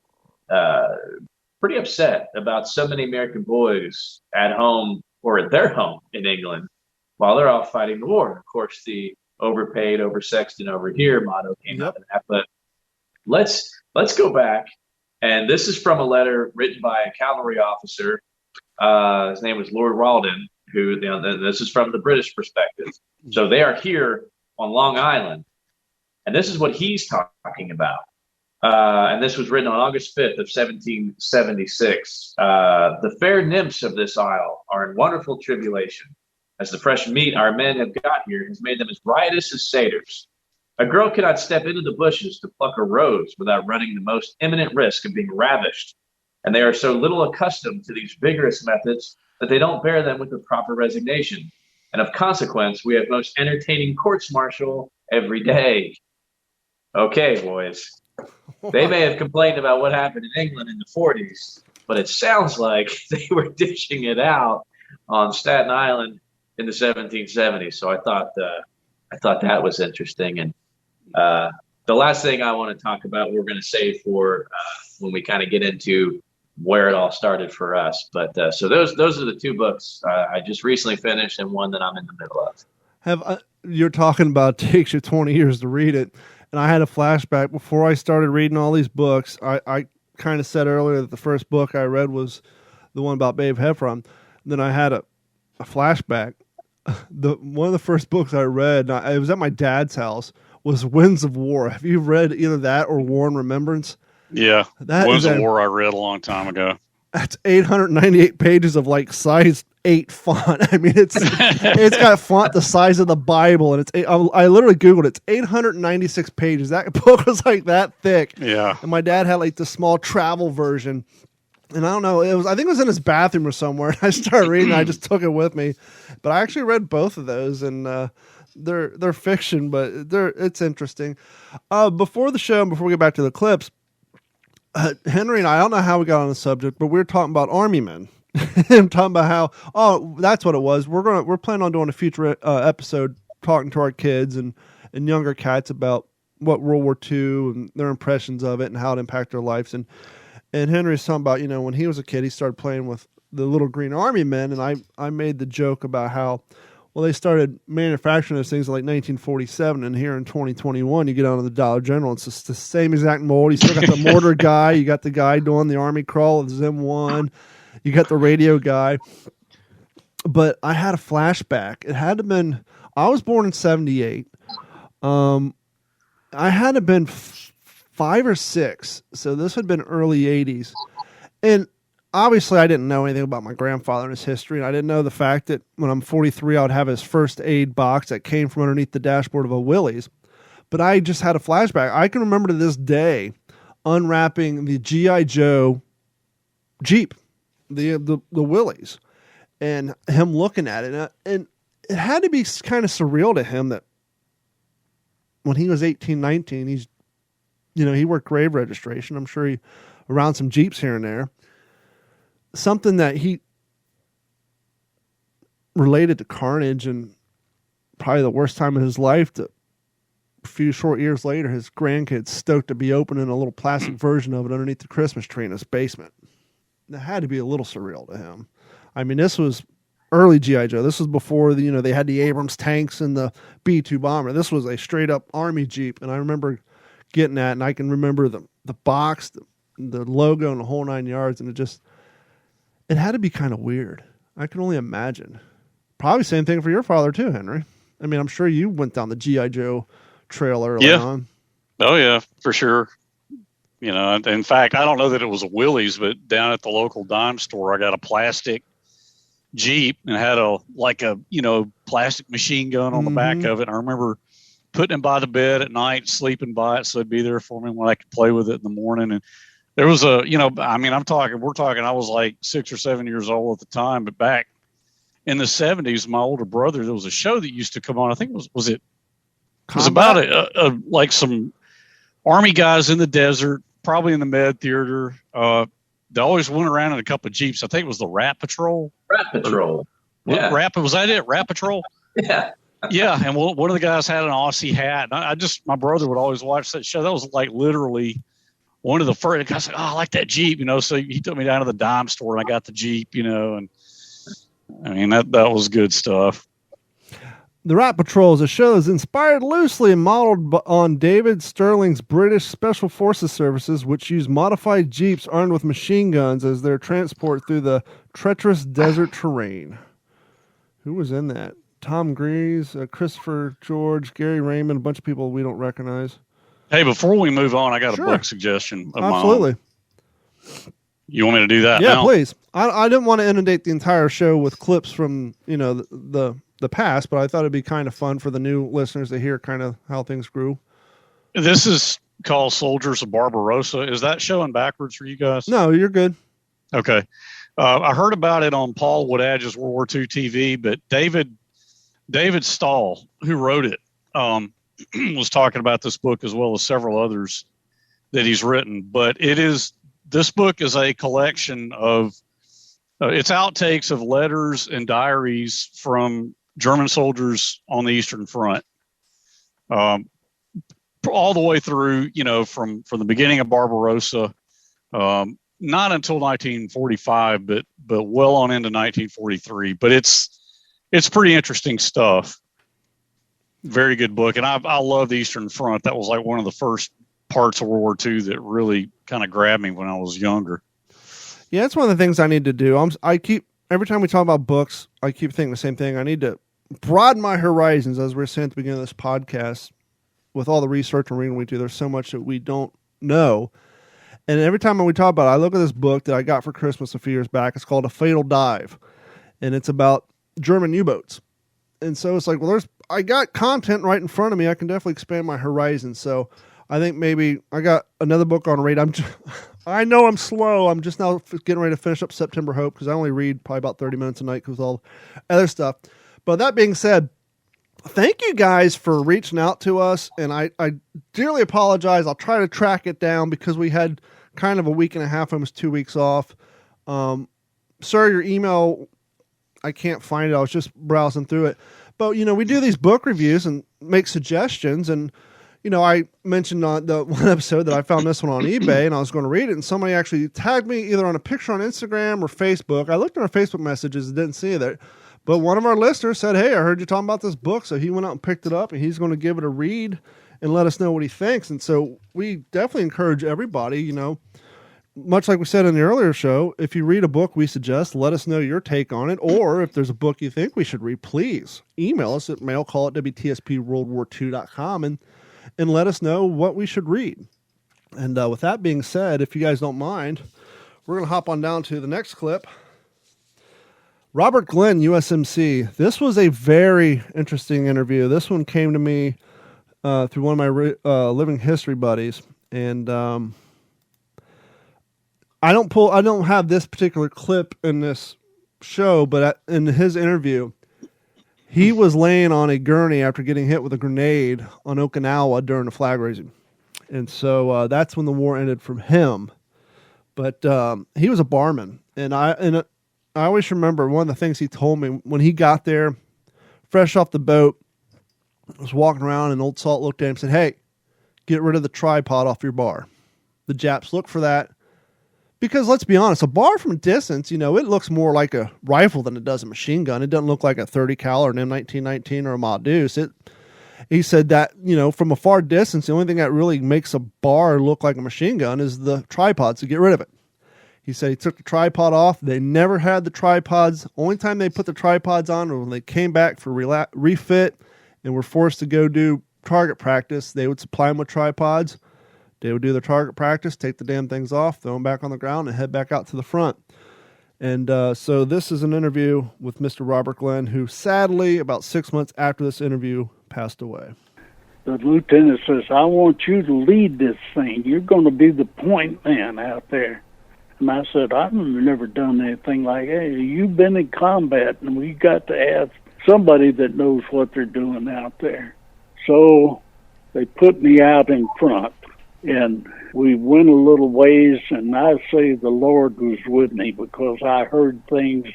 pretty upset about so many American boys at home or at their home in England while they're all fighting the war. Of course, the overpaid, oversexed, and over here motto came out of that. But let's go back. And this is from a letter written by a cavalry officer. His name was Lord Rawdon. who, this is from the British perspective. So they are here on Long Island. And this is what he's talking about. And this was written on August 5th of 1776. The fair nymphs of this isle are in wonderful tribulation, as the fresh meat our men have got here has made them as riotous as satyrs. A girl cannot step into the bushes to pluck a rose without running the most imminent risk of being ravished. And they are so little accustomed to these vigorous methods that they don't bear them with the proper resignation. And of consequence, we have most entertaining courts-martial every day. Okay, boys. They may have complained about what happened in England in the 40s, but it sounds like they were dishing it out on Staten Island in the 1770s. So I thought that was interesting. And the last thing I want to talk about, we're going to save for when we kind of get into where it all started for us. But so those are the two books I just recently finished, and one that I'm in the middle of. You're talking about it takes you 20 years to read it. And I had a flashback before I started reading all these books. I kind of said earlier that the first book I read was the one about Babe Heffron. Then I had a flashback. One of the first books I read, it was at my dad's house, was Winds of War. Have you read either that or War and Remembrance? Yeah, Winds of War I read a long time ago. That's 898 pages of like size 8 font. I mean, it's got font the size of the Bible, and I literally Googled it. It's 896 pages. That book was like that thick. Yeah. And my dad had like the small travel version, and I don't know. I think it was in his bathroom or somewhere. And I started reading. I just took it with me, but I actually read both of those, and they're fiction, but it's interesting. Before the show, and before we get back to the clips, Henry and I don't know how we got on the subject, but we were talking about Army men. I'm talking about how, that's what it was. We're planning on doing a future episode talking to our kids and younger cats about what World War II and their impressions of it and how it impacted their lives. And Henry's talking about, when he was a kid, he started playing with the little green Army men. And I made the joke about how, well, they started manufacturing those things in like 1947, and here in 2021, you get out of the Dollar General, it's just the same exact mold. You still got the mortar guy, you got the guy doing the Army crawl with Zim 1, you got the radio guy. But I had a flashback. It had to have been, I was born in 78. I had to have been 5 or 6, so this had been early 80s. And obviously, I didn't know anything about my grandfather and his history, and I didn't know the fact that when I'm 43, I would have his first aid box that came from underneath the dashboard of a Willys. But I just had a flashback. I can remember to this day unwrapping the G.I. Joe Jeep, the Willys, and him looking at it. And it had to be kind of surreal to him that when he was 18, 19, he worked grave registration. I'm sure he around some Jeeps here and there. Something that he related to carnage, and probably the worst time of his life, a few short years later, his grandkids stoked to be opening a little plastic version of it underneath the Christmas tree in his basement. That had to be a little surreal to him. I mean, this was early G.I. Joe. This was before they had the Abrams tanks and the B-2 bomber. This was a straight up Army Jeep, and I remember getting that, and I can remember the box, the logo, and the whole 9 yards, and it had to be kind of weird. I can only imagine. Probably same thing for your father too, Henry. I mean, I'm sure you went down the G.I. Joe trail early on. Oh yeah, for sure. In fact, I don't know that it was a Willys, but down at the local dime store, I got a plastic Jeep and had a plastic machine gun on the back of it. And I remember putting it by the bed at night, sleeping by it, so it'd be there for me when I could play with it in the morning. And there was we're talking, I was like 6 or 7 years old at the time, but back in the 70s, my older brother, there was a show that used to come on. I think it was about like some Army guys in the desert, probably in the Med Theater. They always went around in a couple of Jeeps. I think it was the Rat Patrol. Rat Patrol. Yeah. Was that it? Rat Patrol? Yeah. Yeah. And one of the guys had an Aussie hat. And my brother would always watch that show. That was like literally one of the first guys said, I like that Jeep, so he took me down to the dime store and I got the Jeep, and I mean, that was good stuff. The Rat Patrol is a show that's inspired loosely and modeled on David Sterling's British Special Forces services, which use modified Jeeps armed with machine guns as their transport through the treacherous desert terrain. Who was in that? Tom Grease, Christopher George, Gary Raymond, a bunch of people we don't recognize. Hey, before we move on, I got a book suggestion of Absolutely. my own. You want me to do that Yeah, now? please. I didn't want to inundate the entire show with clips from, the past, but I thought it'd be kind of fun for the new listeners to hear kind of how things grew. This is called Soldiers of Barbarossa. Is that showing backwards for you guys? No, you're good. Okay. I heard about it on Paul Woodadge's World War II TV, but David Stahl, who wrote it, was talking about this book as well as several others that he's written. But this book is a collection of it's outtakes of letters and diaries from German soldiers on the Eastern Front, all the way through, from the beginning of Barbarossa, not until 1945, but well on into 1943. But it's pretty interesting stuff. Very good book. And I love the Eastern Front. That was like one of the first parts of World War II that really kind of grabbed me when I was younger. Yeah, it's one of the things I need to do. Every time we talk about books, I keep thinking the same thing. I need to broaden my horizons, as we were saying at the beginning of this podcast. With all the research and reading we do, there's so much that we don't know. And every time we talk about it, I look at this book that I got for Christmas a few years back. It's called A Fatal Dive, and it's about German U-boats. And so it's like, well, I got content right in front of me. I can definitely expand my horizons. So I think maybe I got another book on read. I know I'm slow. I'm just now getting ready to finish up September Hope because I only read probably about 30 minutes a night because of all other stuff. But that being said, thank you guys for reaching out to us, and I dearly apologize. I'll try to track it down because we had kind of a week and a half, almost 2 weeks off. Sir, your email, I can't find it. I was just browsing through it. But, we do these book reviews and make suggestions, and, I mentioned on the one episode that I found this one on eBay, and I was going to read it, and somebody actually tagged me either on a picture on Instagram or Facebook. I looked at our Facebook messages and didn't see it. But one of our listeners said, hey, I heard you talking about this book. So he went out and picked it up, and he's going to give it a read and let us know what he thinks. And so we definitely encourage everybody, much like we said in the earlier show, if you read a book we suggest, let us know your take on it. Or if there's a book you think we should read, please email us at mailcall@wtspworldwar2.com and let us know what we should read. And with that being said, if you guys don't mind, we're going to hop on down to the next clip. Robert Glenn, USMC. This was a very interesting interview. This one came to me through one of my living history buddies, and I don't have this particular clip in this show, but in his interview, he was laying on a gurney after getting hit with a grenade on Okinawa during the flag raising, and so that's when the war ended from him. But he was a barman, and I always remember one of the things he told me when he got there, fresh off the boat, was walking around, and Old Salt looked at him and said, hey, get rid of the tripod off your bar. The Japs look for that because, let's be honest, a bar from a distance, it looks more like a rifle than it does a machine gun. It doesn't look like a 30 cal or an M1919 or a Ma Deuce. He said that, from a far distance, the only thing that really makes a bar look like a machine gun is the tripod, so get rid of it. He said he took the tripod off. They never had the tripods. Only time they put the tripods on was when they came back for refit and were forced to go do target practice. They would supply them with tripods. They would do their target practice, take the damn things off, throw them back on the ground, and head back out to the front. And so this is an interview with Mr. Robert Glenn, who sadly, about 6 months after this interview, passed away. The lieutenant says, I want you to lead this thing. You're going to be the point man out there. And I said, I've never done anything like that. You've been in combat, and we got to have somebody that knows what they're doing out there. So they put me out in front, and we went a little ways, and I say the Lord was with me because I heard things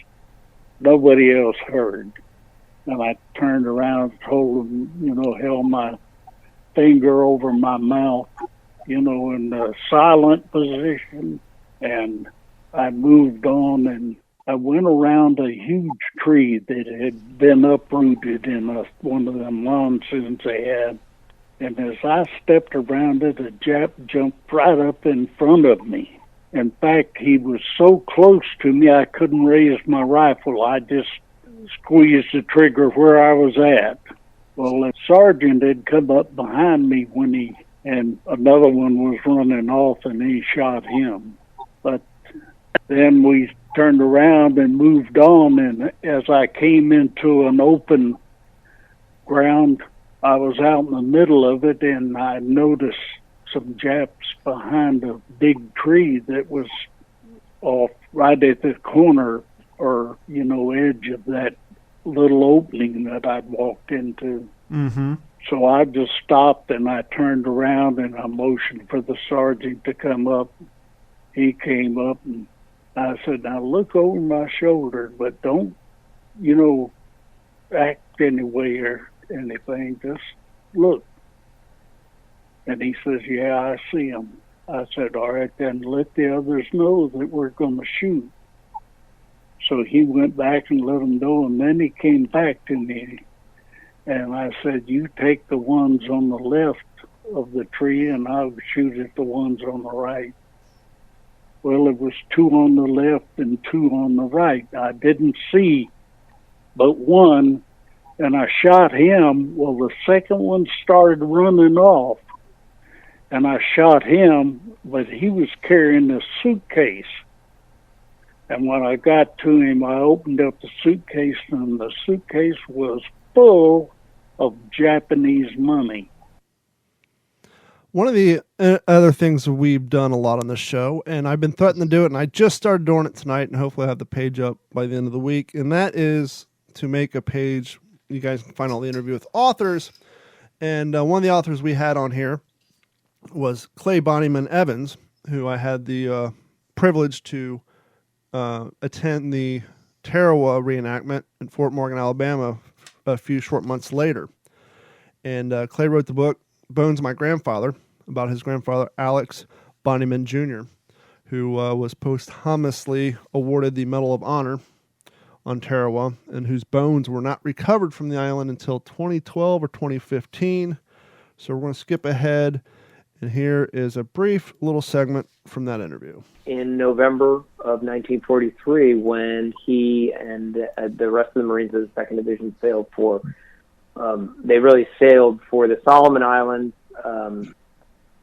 nobody else heard. And I turned around and told them, held my finger over my mouth, in a silent position. And I moved on, and I went around a huge tree that had been uprooted in one of them monsoons they had. And as I stepped around it, a Jap jumped right up in front of me. In fact, he was so close to me, I couldn't raise my rifle. I just squeezed the trigger where I was at. Well, the sergeant had come up behind me and another one was running off, and he shot him. But then we turned around and moved on, and as I came into an open ground, I was out in the middle of it, and I noticed some Japs behind a big tree that was off right at the corner or, edge of that little opening that I'd walked into. Mm-hmm. So I just stopped and I turned around and I motioned for the sergeant to come up. He came up and I said, now look over my shoulder, but don't, act any way or anything. Just look. And he says, yeah, I see him. I said, all right, then let the others know that we're going to shoot. So he went back and let them know, and then he came back to me. And I said, you take the ones on the left of the tree, and I'll shoot at the ones on the right. Well, it was 2 on the left and 2 on the right. I didn't see but one, and I shot him. Well, the second one started running off, and I shot him, but he was carrying a suitcase. And when I got to him, I opened up the suitcase, and the suitcase was full of Japanese money. One of the other things we've done a lot on this show, and I've been threatening to do it, and I just started doing it tonight, and hopefully I'll have the page up by the end of the week, and that is to make a page. You guys can find all the interview with authors, and one of the authors we had on here was Clay Bonnyman Evans, who I had the privilege to attend the Tarawa reenactment in Fort Morgan, Alabama a few short months later. And Clay wrote the book, Bones of My Grandfather, about his grandfather, Alex Bonnyman Jr., who was posthumously awarded the Medal of Honor on Tarawa, and whose bones were not recovered from the island until 2012 or 2015. So we're going to skip ahead, and here is a brief little segment from that interview. In November of 1943, when he and the rest of the Marines of the 2nd Division sailed for, they really sailed for the Solomon Islands,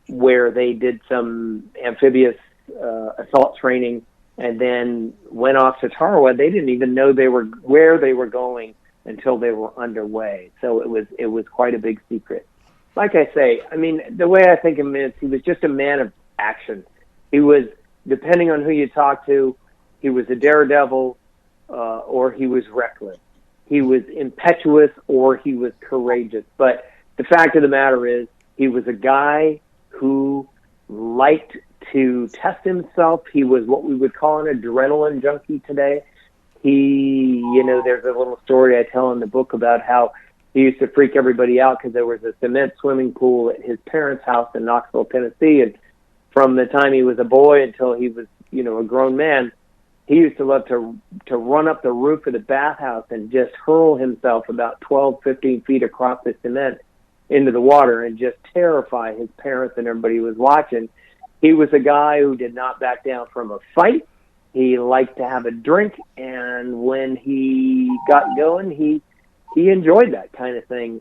where they did some amphibious assault training, and then went off to Tarawa. They didn't even know where they were going until they were underway. So it was quite a big secret. Like I say, I mean, the way I think of him is he was just a man of action. He was, depending on who you talk to, he was a daredevil or he was reckless. He was impetuous or he was courageous. But the fact of the matter is he was a guy who liked to test himself. He was what we would call an adrenaline junkie today. There's a little story I tell in the book about how he used to freak everybody out because there was a cement swimming pool at his parents' house in Knoxville, Tennessee. And from the time he was a boy until he was, a grown man, he used to love to run up the roof of the bathhouse and just hurl himself about 12, 15 feet across the cement into the water and just terrify his parents and everybody who was watching. He was a guy who did not back down from a fight. He liked to have a drink, and when he got going, he enjoyed that kind of thing.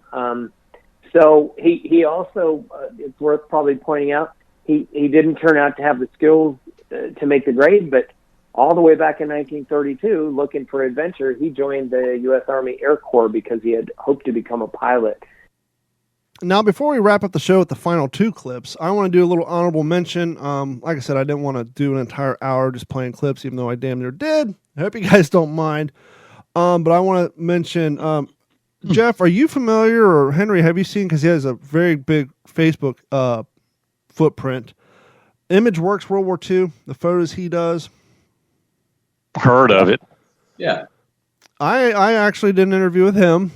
So he also, it's worth probably pointing out, he didn't turn out to have the skills to make the grade, but all the way back in 1932, looking for adventure, he joined the U.S. Army Air Corps because he had hoped to become a pilot. Now, before we wrap up the show with the final 2 clips, I want to do a little honorable mention. Like I said, I didn't want to do an entire hour just playing clips, even though I damn near did. I hope you guys don't mind. But I want to mention, Jeff, are you familiar, or Henry, have you seen, because he has a very big Facebook footprint, Image Works World War II, the photos he does? Heard of it. Yeah. I actually did an interview with him.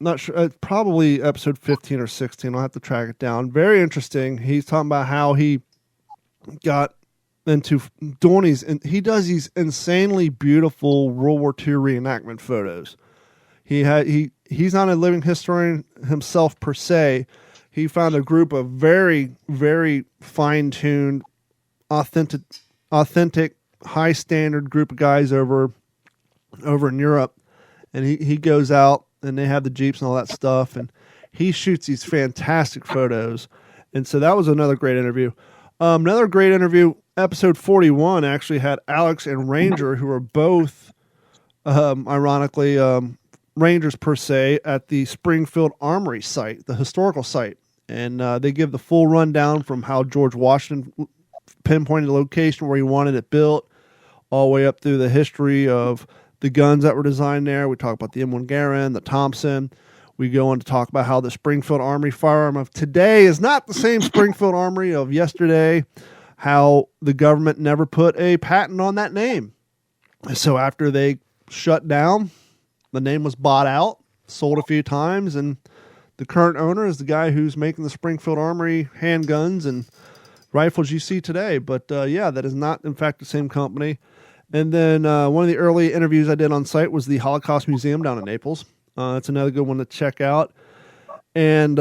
Not sure, probably episode 15 or 16. I'll have to track it down. Very interesting. He's talking about how he got into doing these, and he does these insanely beautiful World War II reenactment photos. He's not a living historian himself per se. He found a group of very, very fine-tuned, authentic, high-standard group of guys over in Europe and he goes out, and they have the Jeeps and all that stuff, and he shoots these fantastic photos. And so that was another great interview. Another great interview, episode 41, actually had Alex and Ranger, who are both, ironically, Rangers per se, at the Springfield Armory site, the historical site. And they give the full rundown from how George Washington pinpointed the location where he wanted it built, all the way up through the history of the guns that were designed there. We talk about the M1 Garand, the Thompson. We go on to talk about how the Springfield Armory firearm of today is not the same Springfield Armory of yesterday, how the government never put a patent on that name. So after they shut down, the name was bought out, sold a few times, and the current owner is the guy who's making the Springfield Armory handguns and rifles you see today. But yeah, that is not, in fact, the same company. And then one of the early interviews I did on site was the Holocaust Museum down in Naples. It's another good one to check out. And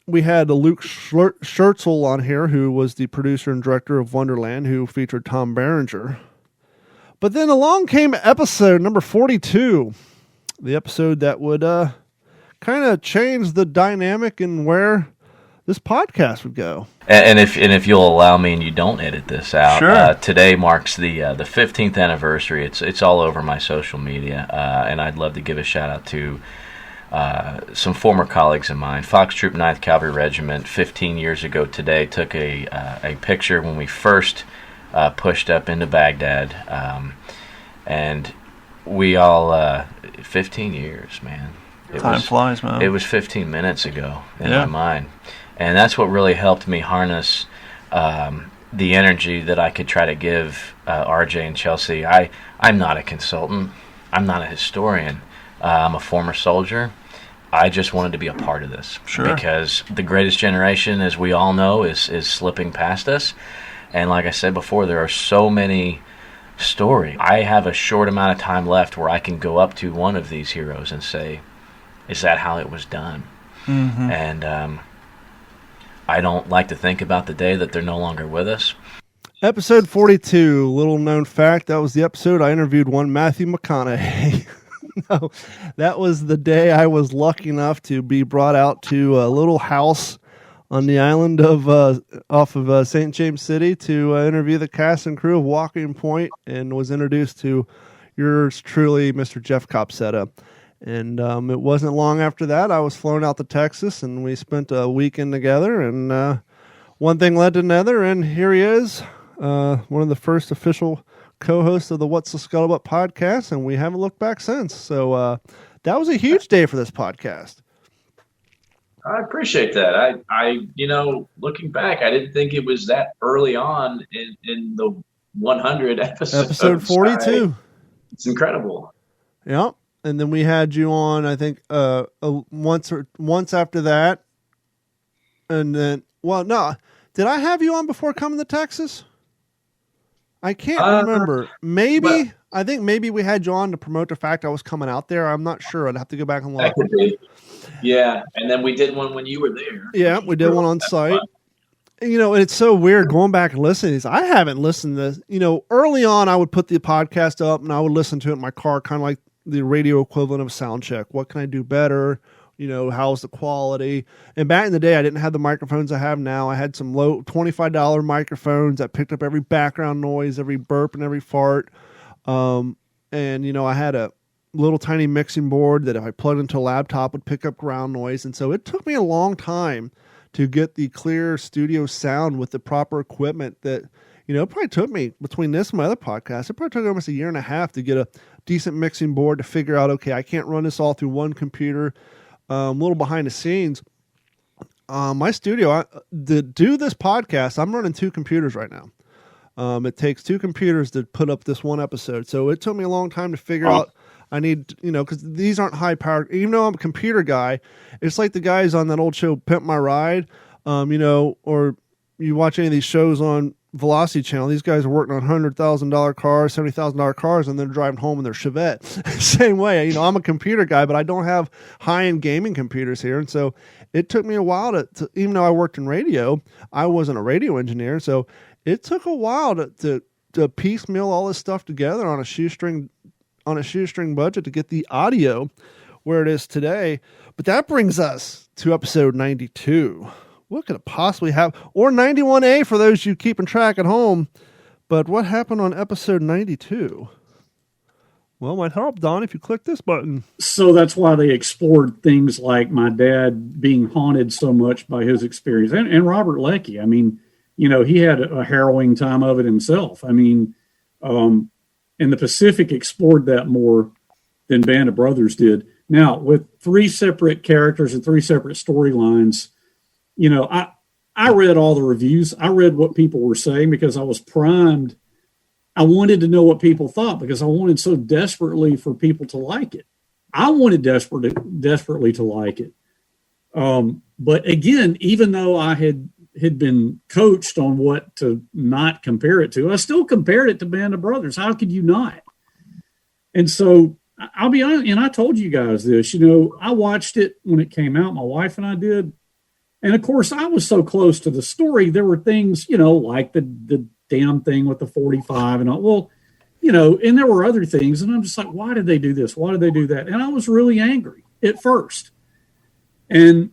we had Luke Schertzel on here, who was the producer and director of Wonderland, who featured Tom Berenger. But then along came episode number 42, the episode that would kind of change the dynamic and where this podcast would go. And if you'll allow me, and you don't edit this out, sure. Today marks the 15th anniversary. It's all over my social media, and I'd love to give a shout out to some former colleagues of mine. Fox Troop 9th Cavalry Regiment 15 years ago today took a picture when we first pushed up into Baghdad, and we all 15 years, man. Time flies, man. It was 15 minutes ago in my mind. And that's what really helped me harness the energy that I could try to give RJ and Chelsea. I'm not a consultant. I'm not a historian. I'm a former soldier. I just wanted to be a part of this. Sure. Because the greatest generation, as we all know, is slipping past us. And like I said before, there are so many stories. I have a short amount of time left where I can go up to one of these heroes and say, is that how it was done? Mm-hmm. And I don't like to think about the day that they're no longer with us. Episode 42, little known fact, that was the episode I interviewed one Matthew McConaughey. No, that was the day I was lucky enough to be brought out to a little house on the island of off of St. James City to interview the cast and crew of Walking Point, and was introduced to yours truly, Mr. Jeff Copsetta. And it wasn't long after that I was flown out to Texas, and we spent a weekend together, and one thing led to another, and here he is, one of the first official co-hosts of the What's the Scuttlebutt podcast, and we haven't looked back since. So that was a huge day for this podcast. I appreciate that. I looking back, I didn't think it was that early on in the 100 episodes. Episode 42. It's incredible. Yep. And then we had you on, I think, once after that. And then, well, no. Did I have you on before coming to Texas? I can't remember. Maybe. I think maybe we had you on to promote the fact I was coming out there. I'm not sure. I'd have to go back and look. That could be. Yeah. And then we did one when you were there. Yeah, we did one on site. And, and it's so weird going back and listening. I haven't listened to this. Early on, I would put the podcast up and I would listen to it in my car, kind of like the radio equivalent of a sound check. What can I do better? How's the quality? And back in the day, I didn't have the microphones I have now. I had some low $25 microphones that picked up every background noise, every burp, and every fart. And I had a little tiny mixing board that if I plugged into a laptop would pick up ground noise. And so it took me a long time to get the clear studio sound with the proper equipment that, it probably took me, between this and my other podcast, it probably took almost a year and a half to get a decent mixing board to figure out, okay, I can't run this all through one computer. A little behind the scenes. My studio, to do this podcast, I'm running 2 computers right now. It takes 2 computers to put up this one episode. So it took me a long time to figure out, I need, because these aren't high powered. Even though I'm a computer guy, it's like the guys on that old show, Pimp My Ride, or you watch any of these shows on Velocity Channel. These guys are working on $100,000 cars, $70,000 cars, and they're driving home in their Chevette. Same way, I'm a computer guy, but I don't have high-end gaming computers here. And so it took me a while to even though I worked in radio, I wasn't a radio engineer. So it took a while to piecemeal all this stuff together on a shoestring on a shoestring budget to get the audio where it is today. But that brings us to episode 92. What could it possibly have? Or 91A for those you keeping track at home. But what happened on episode 92? Well, it might help, Don, if you click this button. So that's why they explored things like my dad being haunted so much by his experience. And Robert Leckie. I mean, you know, he had a harrowing time of it himself. I mean, and the Pacific explored that more than Band of Brothers did. Now, with 3 separate characters and 3 separate storylines, you know, I read all the reviews. I read what people were saying because I was primed. I wanted to know what people thought because I wanted so desperately for people to like it. I wanted desperately to like it. But again, even though I had been coached on what to not compare it to, I still compared it to Band of Brothers. How could you not? And so I'll be honest, and I told you guys this, you know, I watched it when it came out, my wife and I did. And of course, I was so close to the story. There were things, you know, like the damn thing with the 45 and all. Well, you know, and there were other things. And I'm just like, why did they do this? Why did they do that? And I was really angry at first. And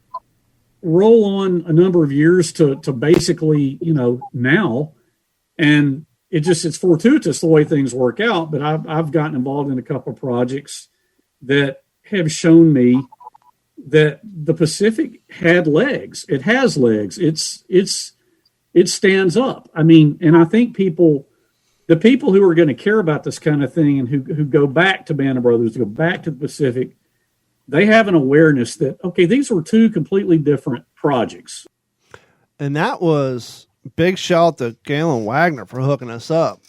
roll on a number of years to basically, you know, now. And it's fortuitous the way things work out. But I've gotten involved in a couple of projects that have shown me that the Pacific had legs. It has legs. It stands up. I mean, and I think the people who are going to care about this kind of thing and who go back to Band of Brothers, go back to the Pacific, they have an awareness that, okay, these were 2 completely different projects. And that was big shout to Galen Wagner for hooking us up.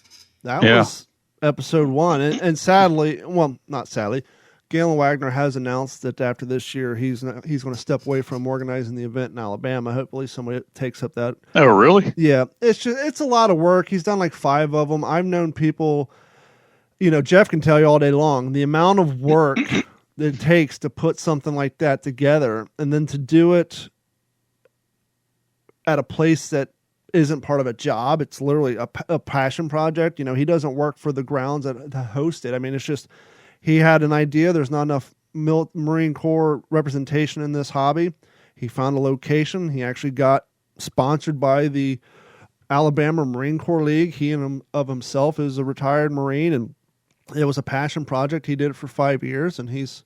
That was episode 1. And sadly, well, not sadly, Galen Wagner has announced that after this year, he's going to step away from organizing the event in Alabama. Hopefully somebody takes up that. Oh, really? Yeah. It's a lot of work. He's done like 5 of them. I've known people, you know, Jeff can tell you all day long, the amount of work that it takes to put something like that together and then to do it at a place that isn't part of a job. It's literally a passion project. You know, he doesn't work for the grounds to host it. I mean, it's just, he had an idea. There's not enough Marine Corps representation in this hobby. He found a location. He actually got sponsored by the Alabama Marine Corps League. He of himself is a retired Marine, and it was a passion project. He did it for 5 years, and he's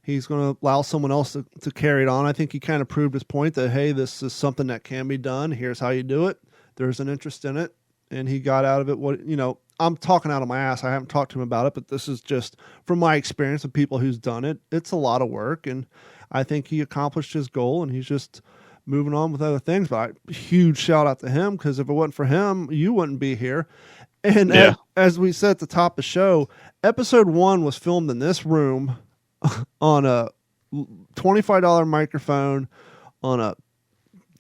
going to allow someone else to carry it on. I think he kind of proved his point that, hey, this is something that can be done. Here's how you do it. There's an interest in it, and he got out of it what, you know, I'm talking out of my ass. I haven't talked to him about it, but this is just from my experience of people who's done it. It's a lot of work, and I think he accomplished his goal, and he's just moving on with other things. But huge shout out to him, because if it wasn't for him, you wouldn't be here. And as we said at the top of the show, episode 1 was filmed in this room on a $25 microphone on a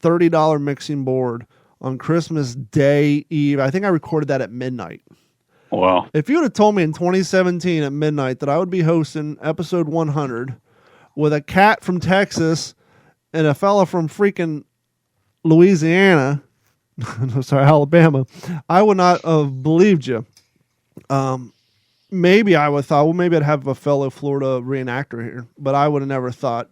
$30 mixing board on Christmas Day Eve. I think I recorded that at midnight. Wow. If you would have told me in 2017 at midnight that I would be hosting episode 100 with a cat from Texas and a fella from freaking Louisiana, no, sorry, Alabama, I would not have believed you. Maybe I would have thought, well, maybe I'd have a fellow Florida reenactor here, but I would have never thought,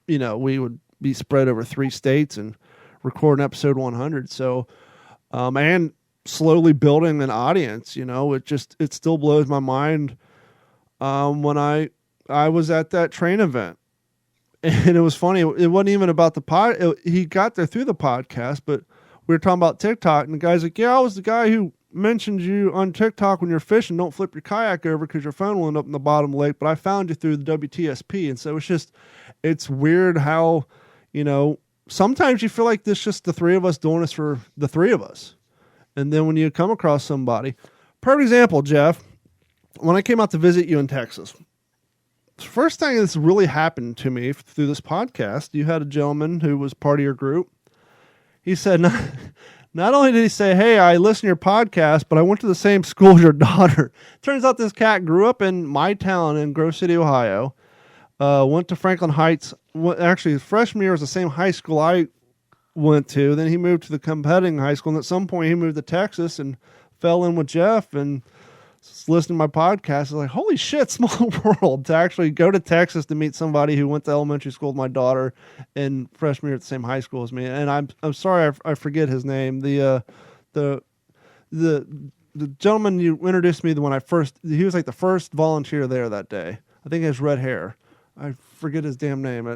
you know, we would be spread over 3 states and record an episode 100. So, and slowly building an audience, you know, it still blows my mind. When I was at that train event, and it was funny. It wasn't even about the pod. He got there through the podcast, but we were talking about TikTok, and the guy's like, yeah, I was the guy who mentioned you on TikTok when you're fishing. Don't flip your kayak over because your phone will end up in the bottom of the lake, but I found you through the WTSP. And so it's weird how, you know, sometimes you feel like this just the 3 of us doing this for the 3 of us. And then when you come across somebody, perfect example, Jeff, when I came out to visit you in Texas, the first thing that's really happened to me through this podcast, you had a gentleman who was part of your group. He said, not only did he say, hey, I listen to your podcast, but I went to the same school as your daughter. Turns out this cat grew up in my town in Grove City, Ohio, went to Franklin Heights. Actually, his freshman year was the same high school I went to. Then he moved to the competing high school, and at some point he moved to Texas and fell in with Jeff, and listening to my podcast, I was like, holy shit, small world, to actually go to Texas to meet somebody who went to elementary school with my daughter and freshman year at the same high school as me. And I'm sorry, I forget his name. The gentleman you introduced me to when he was like the first volunteer there that day. I think he has red hair. I forget his damn name.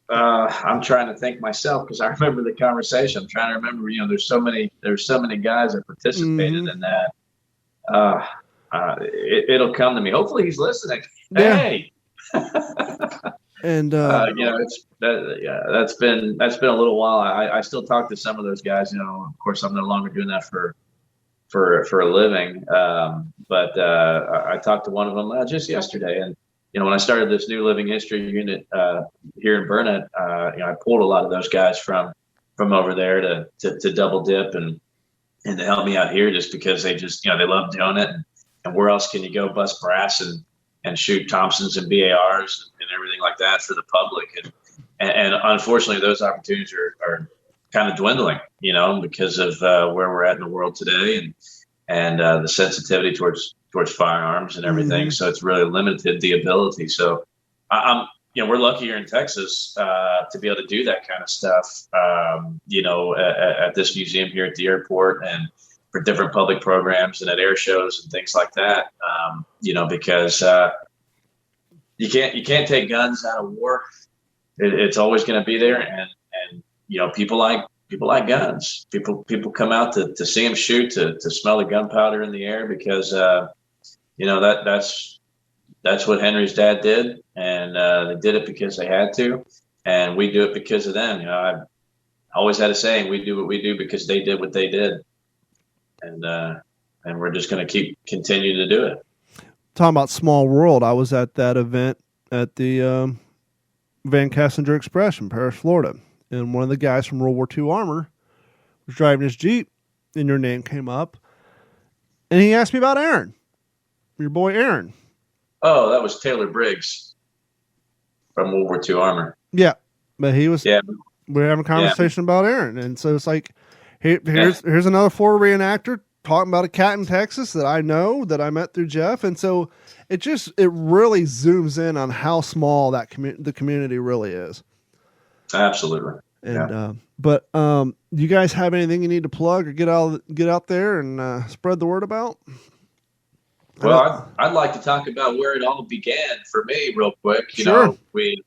I'm trying to think myself because I remember the conversation. I'm trying to remember, there's so many guys that participated in that. It'll come to me. Hopefully he's listening. Yeah. Hey. And that's been a little while. I still talk to some of those guys. Of course, I'm no longer doing that for a living. But I talked to one of them just yesterday, and when I started this new living history unit here in Burnett, I pulled a lot of those guys from over there to double dip and to help me out here, just because they just they love doing it. And where else can you go bust brass and shoot Thompsons and BARs and everything like that for the public? And unfortunately, those opportunities are kind of dwindling, because of where we're at in the world today and the sensitivity towards firearms and everything. So it's really limited the ability. So we're lucky here in Texas to be able to do that kind of stuff, at this museum here at the airport and for different public programs and at air shows and things like that. Because you can't take guns out of war. It's always going to be there. And people like guns. People come out to see them shoot, to smell the gunpowder in the air, because that's what Henry's dad did, and they did it because they had to, and we do it because of them. I always had a saying: we do what we do because they did what they did, and we're just going to continue to do it. Talking about small world, I was at that event at the Van Kessinger Express in Paris, Florida. And one of the guys from World War II Armor was driving his Jeep, and your name came up. And he asked me about Aaron, your boy Aaron. Oh, that was Taylor Briggs from World War II Armor. Yeah, but he was. Yeah. We were having a conversation about Aaron, and so it's like, here's another Florida reenactor talking about a cat in Texas that I know, that I met through Jeff, and so it really zooms in on how small that the community really is. Absolutely. And but you guys have anything you need to plug or get out there and spread the word about? Well, I'd like to talk about where it all began for me real quick. Sure. We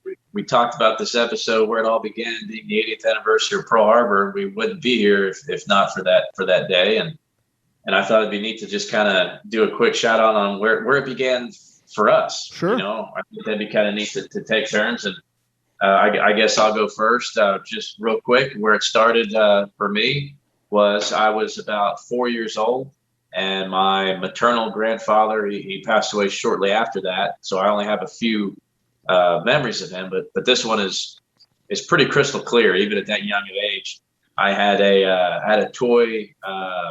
talked about this episode where it all began, being the 80th anniversary of Pearl Harbor. We wouldn't be here if not for that day. And I thought it'd be neat to just kind of do a quick shout out on where it began for us. Sure. I think that'd be kind of neat to take turns. And I guess I'll go first, just real quick. Where it started for me was I was about 4 years old, and my maternal grandfather, he passed away shortly after that. So I only have a few memories of him, but this one is pretty crystal clear, even at that young of age. I had a toy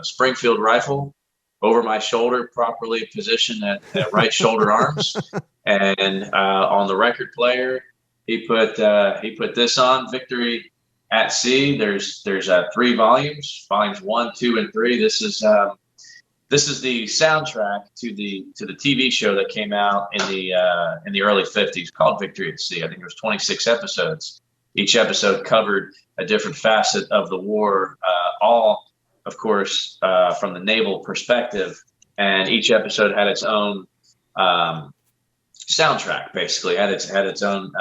Springfield rifle over my shoulder, properly positioned at right shoulder arms, and on the record player, he put this on, Victory at Sea. There's 3 volumes, volumes 1, 2, and 3. This is the soundtrack to the TV show that came out in the early 50s called Victory at Sea. I think there was 26 episodes. Each episode covered a different facet of the war, all, of course, from the naval perspective. And each episode had its own soundtrack, basically, had its own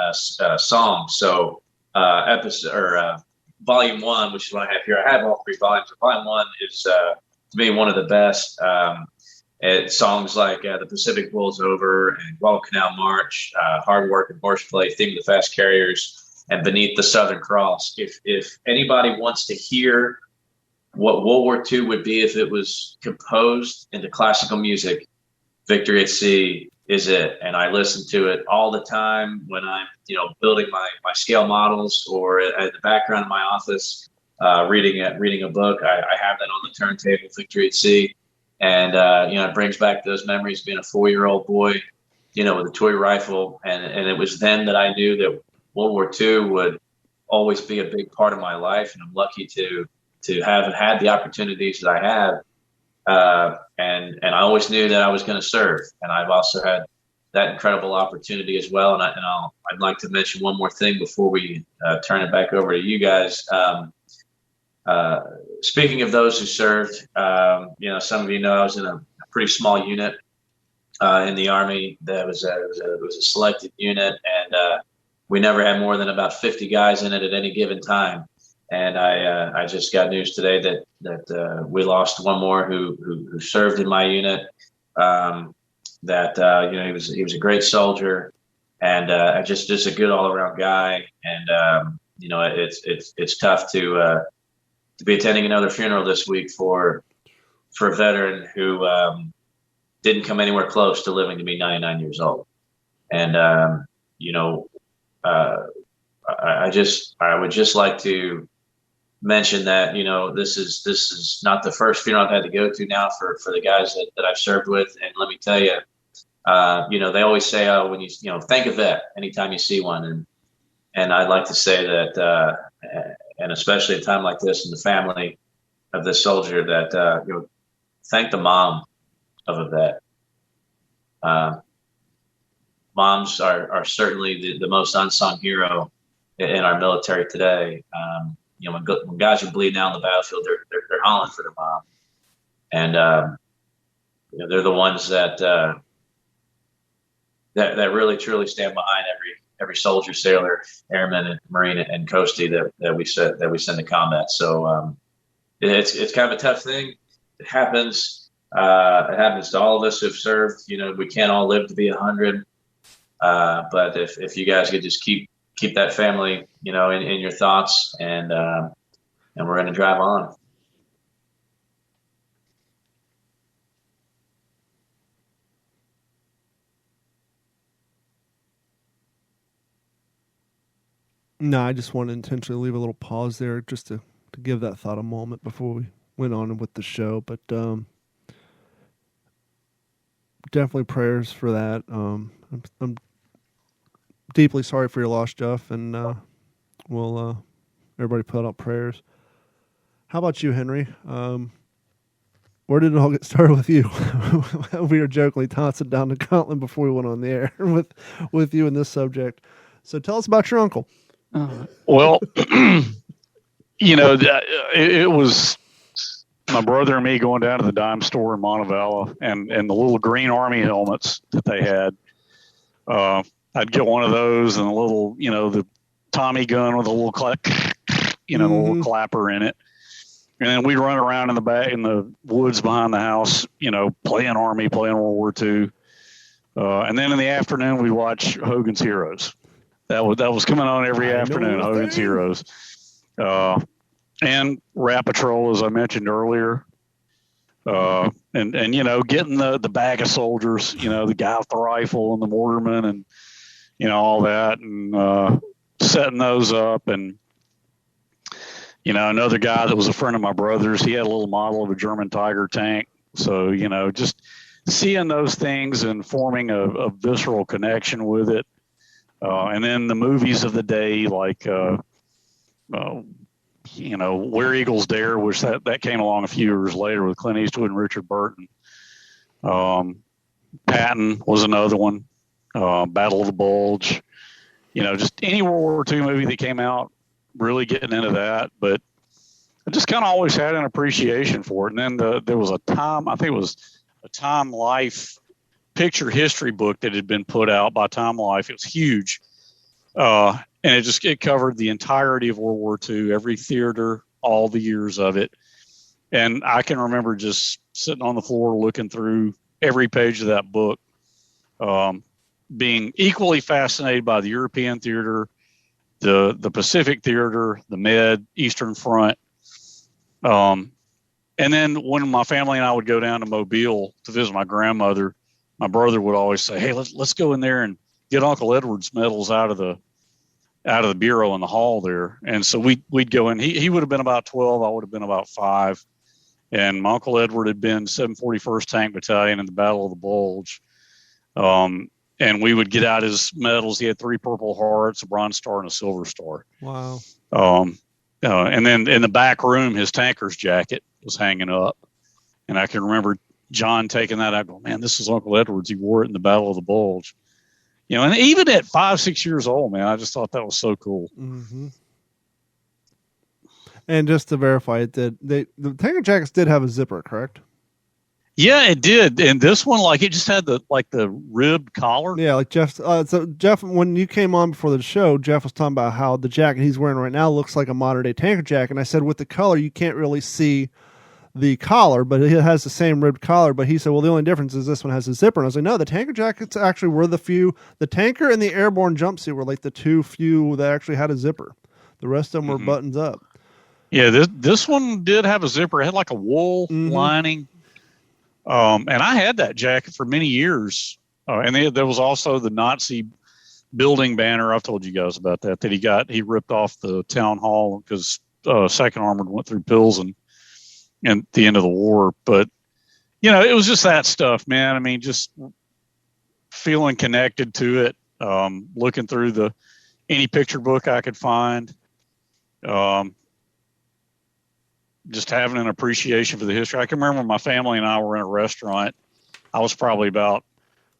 song. So volume 1, which is what I have here, I have all 3 volumes. Volume 1 is to me one of the best. Songs like The Pacific Rolls Over and Guadalcanal March, Hard Work and Horseplay, Theme of the Fast Carriers, and Beneath the Southern Cross. If anybody wants to hear what World War II would be if it was composed into classical music, Victory at Sea is it. And I listen to it all the time when I'm building my scale models, or at the background of my office, reading a book. I have that on the turntable, Victory at Sea. And it brings back those memories of being a 4-year-old boy, with a toy rifle. And it was then that I knew that World War II would always be a big part of my life, and I'm lucky to have had the opportunities that I have and I always knew that I was going to serve. And I've also had that incredible opportunity as well. I'd like to mention one more thing before we turn it back over to you guys. Speaking of those who served, some of you know I was in a pretty small unit in the Army. That was a selected unit, and we never had more than about 50 guys in it at any given time. And I just got news today that we lost one more who served in my unit. He was a great soldier, and just a good all around guy. And it's tough to be attending another funeral this week for a veteran who didn't come anywhere close to living to be 99 years old. And I would just like to mention that this is not the first funeral I've had to go to now for the guys that I've served with. And let me tell you, they always say, oh, when you thank a vet anytime you see one, and I'd like to say that, and especially at a time like this in the family of this soldier, that thank the mom of a vet. Moms are certainly the most unsung hero in our military today. When guys are bleeding out on the battlefield, they're hollering for their mom, and they're the ones that really truly stand behind every soldier, sailor, airman, and Marine and Coastie that we send to combat. So it's kind of a tough thing. It happens. It happens to all of us who've served. We can't all live to be 100. But if you guys could just keep that family, in your thoughts, and we're going to drive on. No, I just want to intentionally leave a little pause there just to give that thought a moment before we went on with the show. But definitely prayers for that. I'm deeply sorry for your loss, Jeff, and we'll everybody put out prayers. How about you, Henry? Where did it all get started with you? We were jokingly tossing down the gauntlet before we went on the air with you in this subject. So tell us about your uncle. Well, it was my brother and me going down to the dime store in Montevallo, and the little green Army helmets that they had. I'd get one of those and a little, the Tommy gun with a little little clapper in it. And then we'd run around in the woods behind the house, playing Army, playing World War II. And then in the afternoon, we'd watch Hogan's Heroes. That was coming on every afternoon, Hogan's Heroes. And Rat Patrol, as I mentioned earlier. And getting the bag of soldiers, the guy with the rifle and the mortarman and, all that, and setting those up. And, another guy that was a friend of my brother's, he had a little model of a German Tiger tank. So, just seeing those things and forming a visceral connection with it. And then the movies of the day, like, Where Eagles Dare, which that came along a few years later with Clint Eastwood and Richard Burton. Patton was another one. Battle of the Bulge. Just any World War II movie that came out, really getting into that. But I just kind of always had an appreciation for it. And then there was a Time Life picture history book that had been put out by Time Life. It was huge. And it covered the entirety of World War II, every theater, all the years of it. And I can remember just sitting on the floor looking through every page of that book, being equally fascinated by the European theater, the Pacific theater, the Med, Eastern Front. And then when my family and I would go down to Mobile to visit my grandmother, my brother would always say, "Hey, let's go in there and get Uncle Edward's medals out of the bureau in the hall there." And so we'd go in. He would have been about 12. I would have been about 5. And my Uncle Edward had been 741st Tank Battalion in the Battle of the Bulge. And we would get out his medals. He had 3 Purple Hearts, a Bronze Star, and a Silver Star. Wow. And then in the back room, his tanker's jacket was hanging up. And I can remember John taking that. I go, man, this is Uncle Edward's. He wore it in the Battle of the Bulge. You know, and even at 5-6 years old, man, I just thought that was so cool. Mm-hmm. And just to verify, it did. The Tanker jackets did have a zipper, correct? Yeah, it did. And this one, like, it just had the ribbed collar. Yeah, like Jeff. So Jeff, when you came on before the show, Jeff was talking about how the jacket he's wearing right now looks like a modern day tanker jacket. And I said, with the color, you can't really see the collar, but it has the same ribbed collar. But he said, well, the only difference is this one has a zipper. And I was like, no, the tanker jackets actually were the tanker and the airborne jumpsuit were like the few that actually had a zipper. The rest of them were buttons up. Yeah, this one did have a zipper. It had like a wool lining. And I had that jacket for many years. And there was also the Nazi building banner. I've told you guys about that he ripped off the town hall because Second Armored went through Pilsen at the end of the war. But, you know, it was just that stuff, man. I mean, just feeling connected to it, looking through any picture book I could find. Just having an appreciation for the history. I can remember my family and I were in a restaurant. I was probably about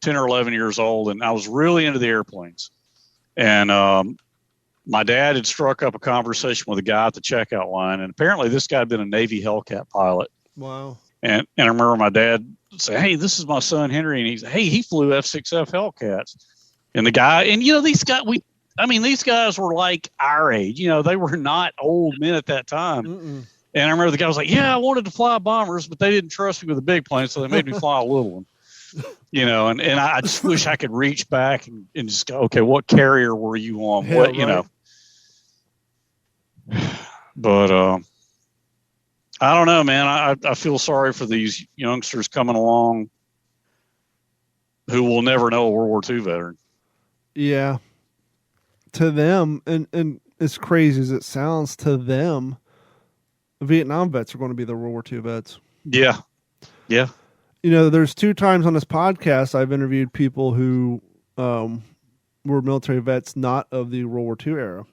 10 or 11 years old, and I was really into the airplanes. And my dad had struck up a conversation with a guy at the checkout line, and apparently this guy had been a Navy Hellcat pilot. Wow. And I remember my dad say, hey, this is my son Henry, and he's, hey, he flew F-6F Hellcats. And the guy, and you know, these guys were like our age. You know, they were not old men at that time. Mm-mm. And I remember the guy was like, yeah, I wanted to fly bombers, but they didn't trust me with a big plane, so they made me fly a little one. You know, and I just wish I could reach back and just go, okay, what carrier were you on? Yeah, what, right. You know. But I don't know, man. I feel sorry for these youngsters coming along who will never know a World War II veteran. Yeah. To them, and as crazy as it sounds, to them, Vietnam vets are going to be the World War II vets. Yeah. Yeah. You know, there's 2 times on this podcast I've interviewed people who were military vets not of the World War II era.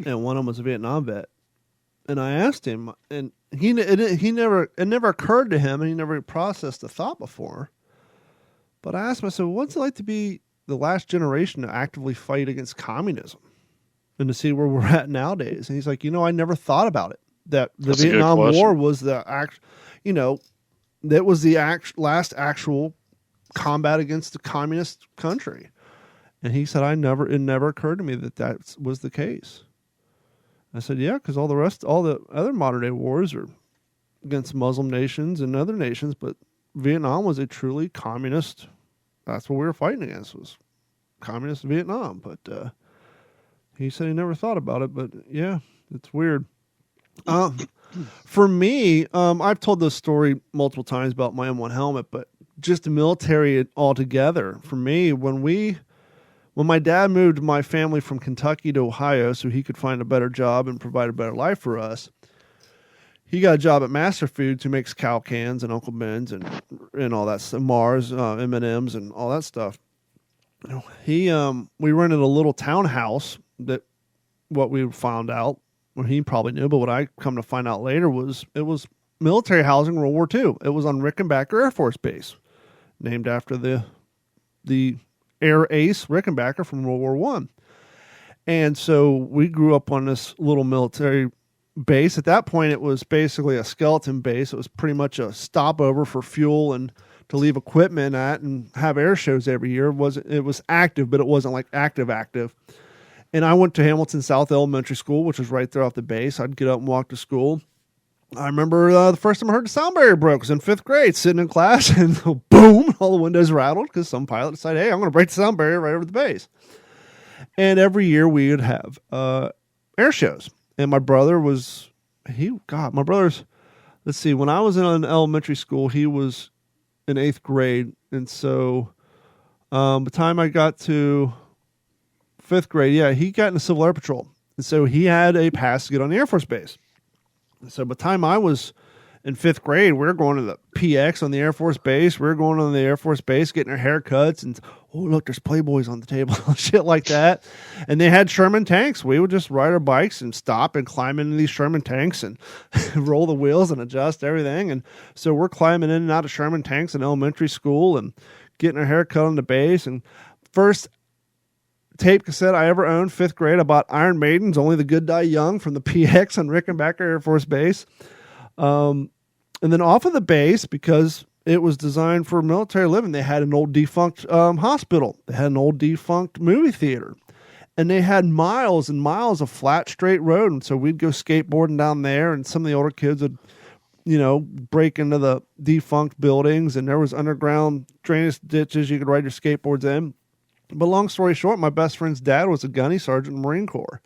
And one of them was a Vietnam vet. And I asked him, and it never occurred to him, and he never processed the thought before. But I asked him, I said, what's it like to be the last generation to actively fight against communism and to see where we're at nowadays? And he's like, I never thought about it. That the Vietnam War was that was the last actual combat against the communist country. And he said, it never occurred to me that was the case. I said, yeah, because all the other modern day wars are against Muslim nations and other nations, but Vietnam was a truly communist. That's what we were fighting against, was communist Vietnam. But he said he never thought about it, but yeah, it's weird. For me, I've told this story multiple times about my M1 helmet, but just the military altogether. For me, when my dad moved my family from Kentucky to Ohio so he could find a better job and provide a better life for us, he got a job at Master Foods, who makes cow cans and Uncle Ben's and all that stuff, Mars, M&Ms and all that stuff. We rented a little townhouse that what we found out, well, he probably knew, but what I come to find out later was it was military housing World War II. It was on Rickenbacker Air Force Base, named after the air ace Rickenbacker from World War I. And so we grew up on this little military base. At that point, it was basically a skeleton base. It was pretty much a stopover for fuel and to leave equipment at and have air shows every year. It was active, but it wasn't like active. And I went to Hamilton South Elementary School, which was right there off the base. I'd get up and walk to school. I remember the first time I heard the sound barrier broke was in 5th grade, sitting in class, and boom, all the windows rattled because some pilot decided, hey, I'm going to break the sound barrier right over the base. And every year we would have air shows. And my brother was, let's see, when I was in elementary school, he was in 8th grade. And so by the time I got to 5th grade, he got in the Civil Air Patrol. And so he had a pass to get on the Air Force Base. So by the time I was in 5th grade, we were going to the PX on the Air Force Base. We were going on the Air Force Base, getting our haircuts, and oh, look, there's Playboys on the table, shit like that. And they had Sherman tanks. We would just ride our bikes and stop and climb into these Sherman tanks and roll the wheels and adjust everything. And so we're climbing in and out of Sherman tanks in elementary school and getting our haircut on the base. And first tape cassette I ever owned, 5th grade, I bought Iron Maiden's Only the Good Die Young from the PX on Rickenbacker Air Force Base. And then off of the base, because it was designed for military living, they had an old defunct hospital. They had an old defunct movie theater. And they had miles and miles of flat, straight road. And so we'd go skateboarding down there, and some of the older kids would, break into the defunct buildings, and there was underground drainage ditches you could ride your skateboards in. But long story short, my best friend's dad was a gunny sergeant in the Marine Corps.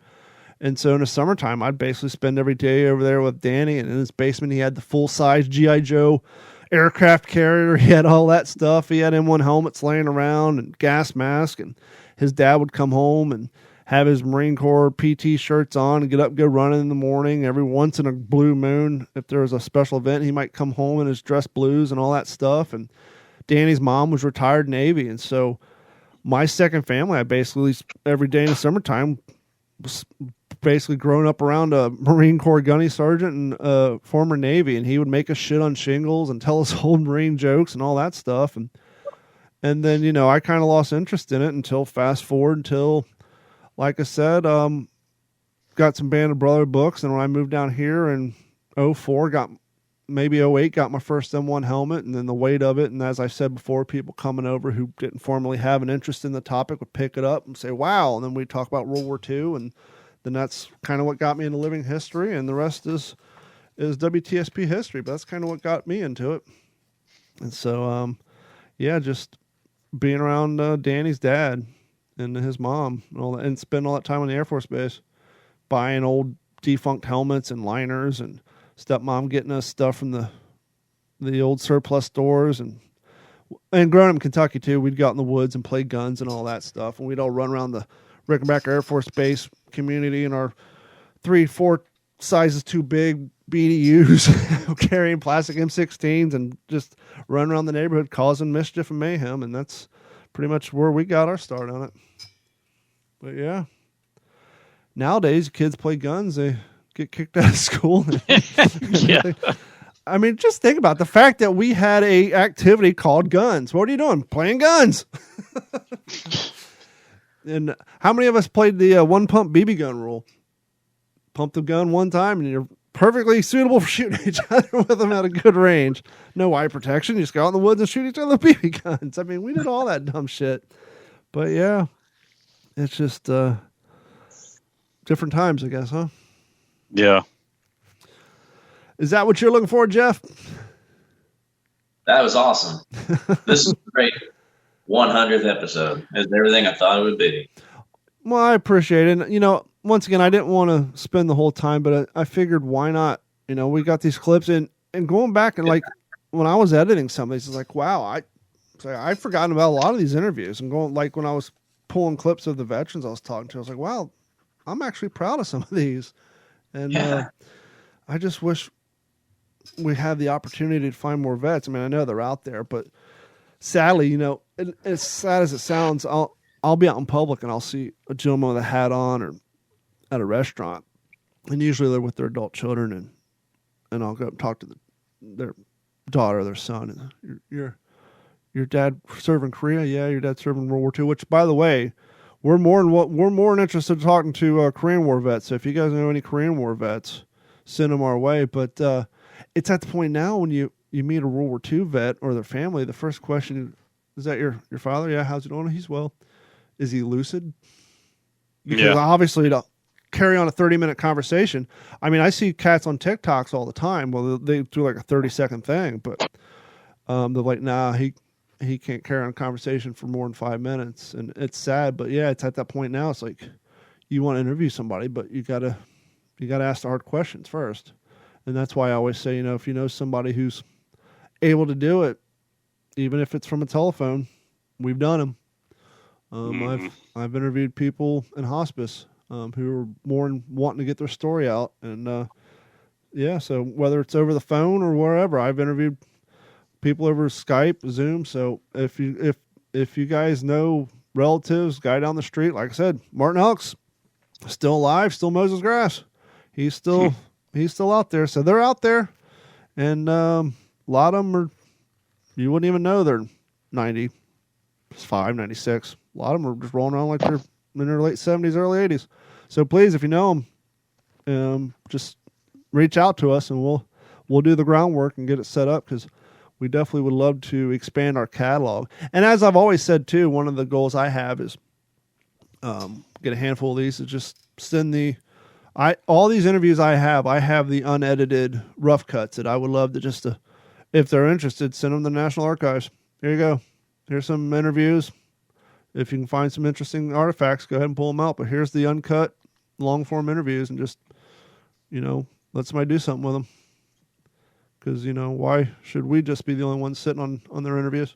And so in the summertime, I'd basically spend every day over there with Danny. And in his basement, he had the full-size G.I. Joe aircraft carrier. He had all that stuff. He had M1 helmets laying around and gas mask. And his dad would come home and have his Marine Corps PT shirts on and get up and go running in the morning. Every once in a blue moon, if there was a special event, he might come home in his dress blues and all that stuff. And Danny's mom was retired Navy. And so my second family, I basically, every day in the summertime, was basically grown up around a Marine Corps gunny sergeant and former Navy, and he would make us shit on shingles and tell us old Marine jokes and all that stuff. And then, I kind of lost interest in it until like I said, got some Band of Brother books. And when I moved down here in 04, got my first M1 helmet, and then the weight of it. And as I said before, people coming over who didn't formally have an interest in the topic would pick it up and say, wow. And then we'd talk about World War II, and then that's kind of what got me into living history, and the rest is WTSP history. But that's kind of what got me into it. And so, just being around Danny's dad and his mom and all that, and spending all that time on the Air Force Base, buying old defunct helmets and liners, and stepmom getting us stuff from the old surplus stores, and growing up in Kentucky too, we'd go out in the woods and play guns and all that stuff, and we'd all run around the Rickenbacker Air Force Base community in our 3-4 sizes too big BDUs, carrying plastic M16s, and just run around the neighborhood causing mischief and mayhem. And that's pretty much where we got our start on it. But yeah, nowadays kids play guns, they get kicked out of school. Yeah. I mean, just think about the fact that we had a activity called guns. What are you doing? Playing guns. And how many of us played the one pump BB gun rule? Pump the gun one time and you're perfectly suitable for shooting each other with them at a good range. No eye protection. You just go out in the woods and shoot each other with BB guns. I mean, we did all that dumb shit. But yeah, it's just different times, I guess, huh? Yeah. Is that what you're looking for, Jeff? That was awesome. This is great. 100th episode. It's everything I thought it would be. Well, I appreciate it. Once again, I didn't want to spend the whole time, but I figured why not? We got these clips and going back and like when I was editing some of these, it's like, wow, I've forgotten about a lot of these interviews, and going like when I was pulling clips of the veterans I was talking to, I was like, wow, I'm actually proud of some of these. And I just wish we had the opportunity to find more vets. I mean, I know they're out there, but sadly, as sad as it sounds, I'll be out in public and I'll see a gentleman with a hat on or at a restaurant, and usually they're with their adult children, and I'll go up and talk to their daughter or their son. And your dad served in Korea? Yeah, your dad served in World War II. Which, by the way, we're more interested in talking to Korean War vets. So if you guys know any Korean War vets, send them our way. But it's at the point now when you meet a World War II vet or their family, the first question is that your father? Yeah, how's he doing? He's well. Is he lucid? Because obviously to carry on a 30-minute conversation. I mean, I see cats on TikToks all the time. Well, they do like a 30-second thing, but they're like, nah, he can't carry on a conversation for more than 5 minutes. And it's sad, but yeah, it's at that point now. It's like you want to interview somebody, but you gotta ask the hard questions first. And that's why I always say, if you know somebody who's able to do it, even if it's from a telephone, we've done them. I've interviewed people in hospice who are more wanting to get their story out, and yeah, so whether it's over the phone or wherever, I've interviewed people over Skype, Zoom. So if you guys know relatives, guy down the street, like I said, Martin Elks, still alive, still mows his grass. He's still out there. So they're out there, and a lot of them are. You wouldn't even know they're 95, 96. A lot of them are just rolling around like they're in their late 70s, early 80s. So please, if you know them, just reach out to us, and we'll do the groundwork and get it set up, because we definitely would love to expand our catalog. And as I've always said too, one of the goals I have is get a handful of these to just send all these interviews I have the unedited rough cuts that I would love to just if they're interested, send them to the National Archives. Here you go. Here's some interviews. If you can find some interesting artifacts, go ahead and pull them out. But here's the uncut, long-form interviews, and just, let somebody do something with them. Because, why should we just be the only ones sitting on their interviews?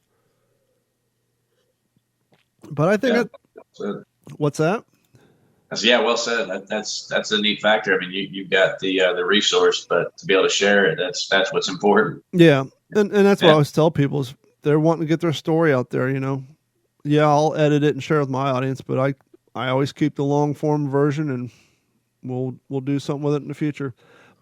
But I think what's that? Yeah, well said. That's a neat factor. I mean, you've got the resource, but to be able to share it, that's what's important. Yeah, and that's what I always tell people is they're wanting to get their story out there. Yeah, I'll edit it and share it with my audience, but I always keep the long form version, and we'll do something with it in the future.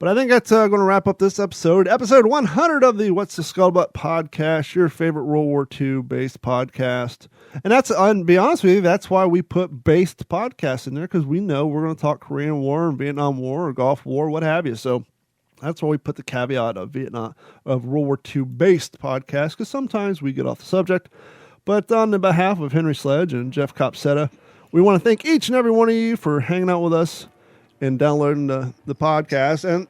But I think that's going to wrap up this episode 100 of the What's the Scuttlebutt podcast, your favorite World War II based podcast. And to be honest with you, that's why we put based podcasts in there, because we know we're going to talk Korean War and Vietnam War or Gulf War, what have you. So that's why we put the caveat of World War II based podcast, because sometimes we get off the subject. But on the behalf of Henry Sledge and Jeff Copsetta, we want to thank each and every one of you for hanging out with us and downloading the podcast. And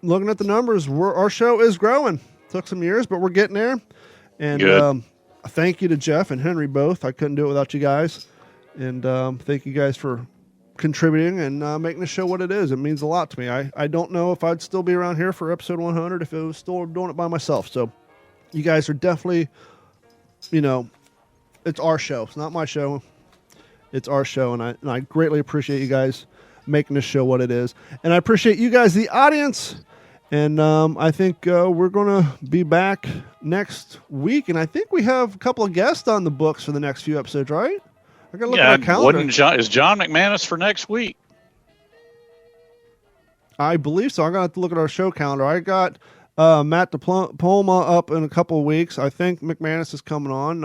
looking at the numbers, our show is growing. Took some years, but we're getting there. And thank you to Jeff and Henry both. I couldn't do it without you guys. And thank you guys for contributing and making the show what it is. It means a lot to me. I don't know if I'd still be around here for episode 100 if it was still doing it by myself. So you guys are definitely, it's our show. It's not my show. It's our show. And I greatly appreciate you guys making this show what it is. And I appreciate you guys, the audience. And I think we're going to be back next week. And I think we have a couple of guests on the books for the next few episodes, right? I got to look at our calendar. Is John McManus for next week? I believe so. I'm going to have to look at our show calendar. I got Matt Diploma up in a couple of weeks. I think McManus is coming on.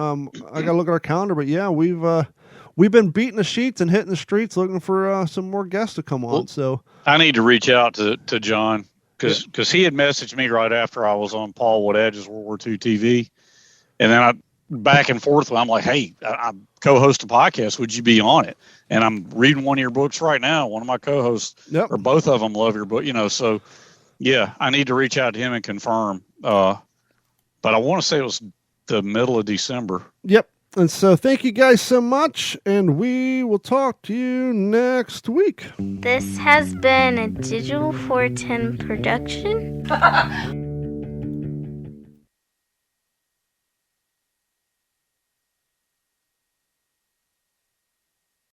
I got to look at our calendar. But yeah, we've been beating the sheets and hitting the streets looking for some more guests to come on. Well, so I need to reach out to John because he had messaged me right after I was on Paul Wood Edge's World War II TV. And then I back and forth. I'm like, hey, I co-host a podcast. Would you be on it? And I'm reading one of your books right now. One of my co-hosts, or both of them, love your book. So yeah, I need to reach out to him and confirm. But I want to say it was the middle of December. Yep. And so thank you guys so much, and we will talk to you next week. This has been a Digital 410 production.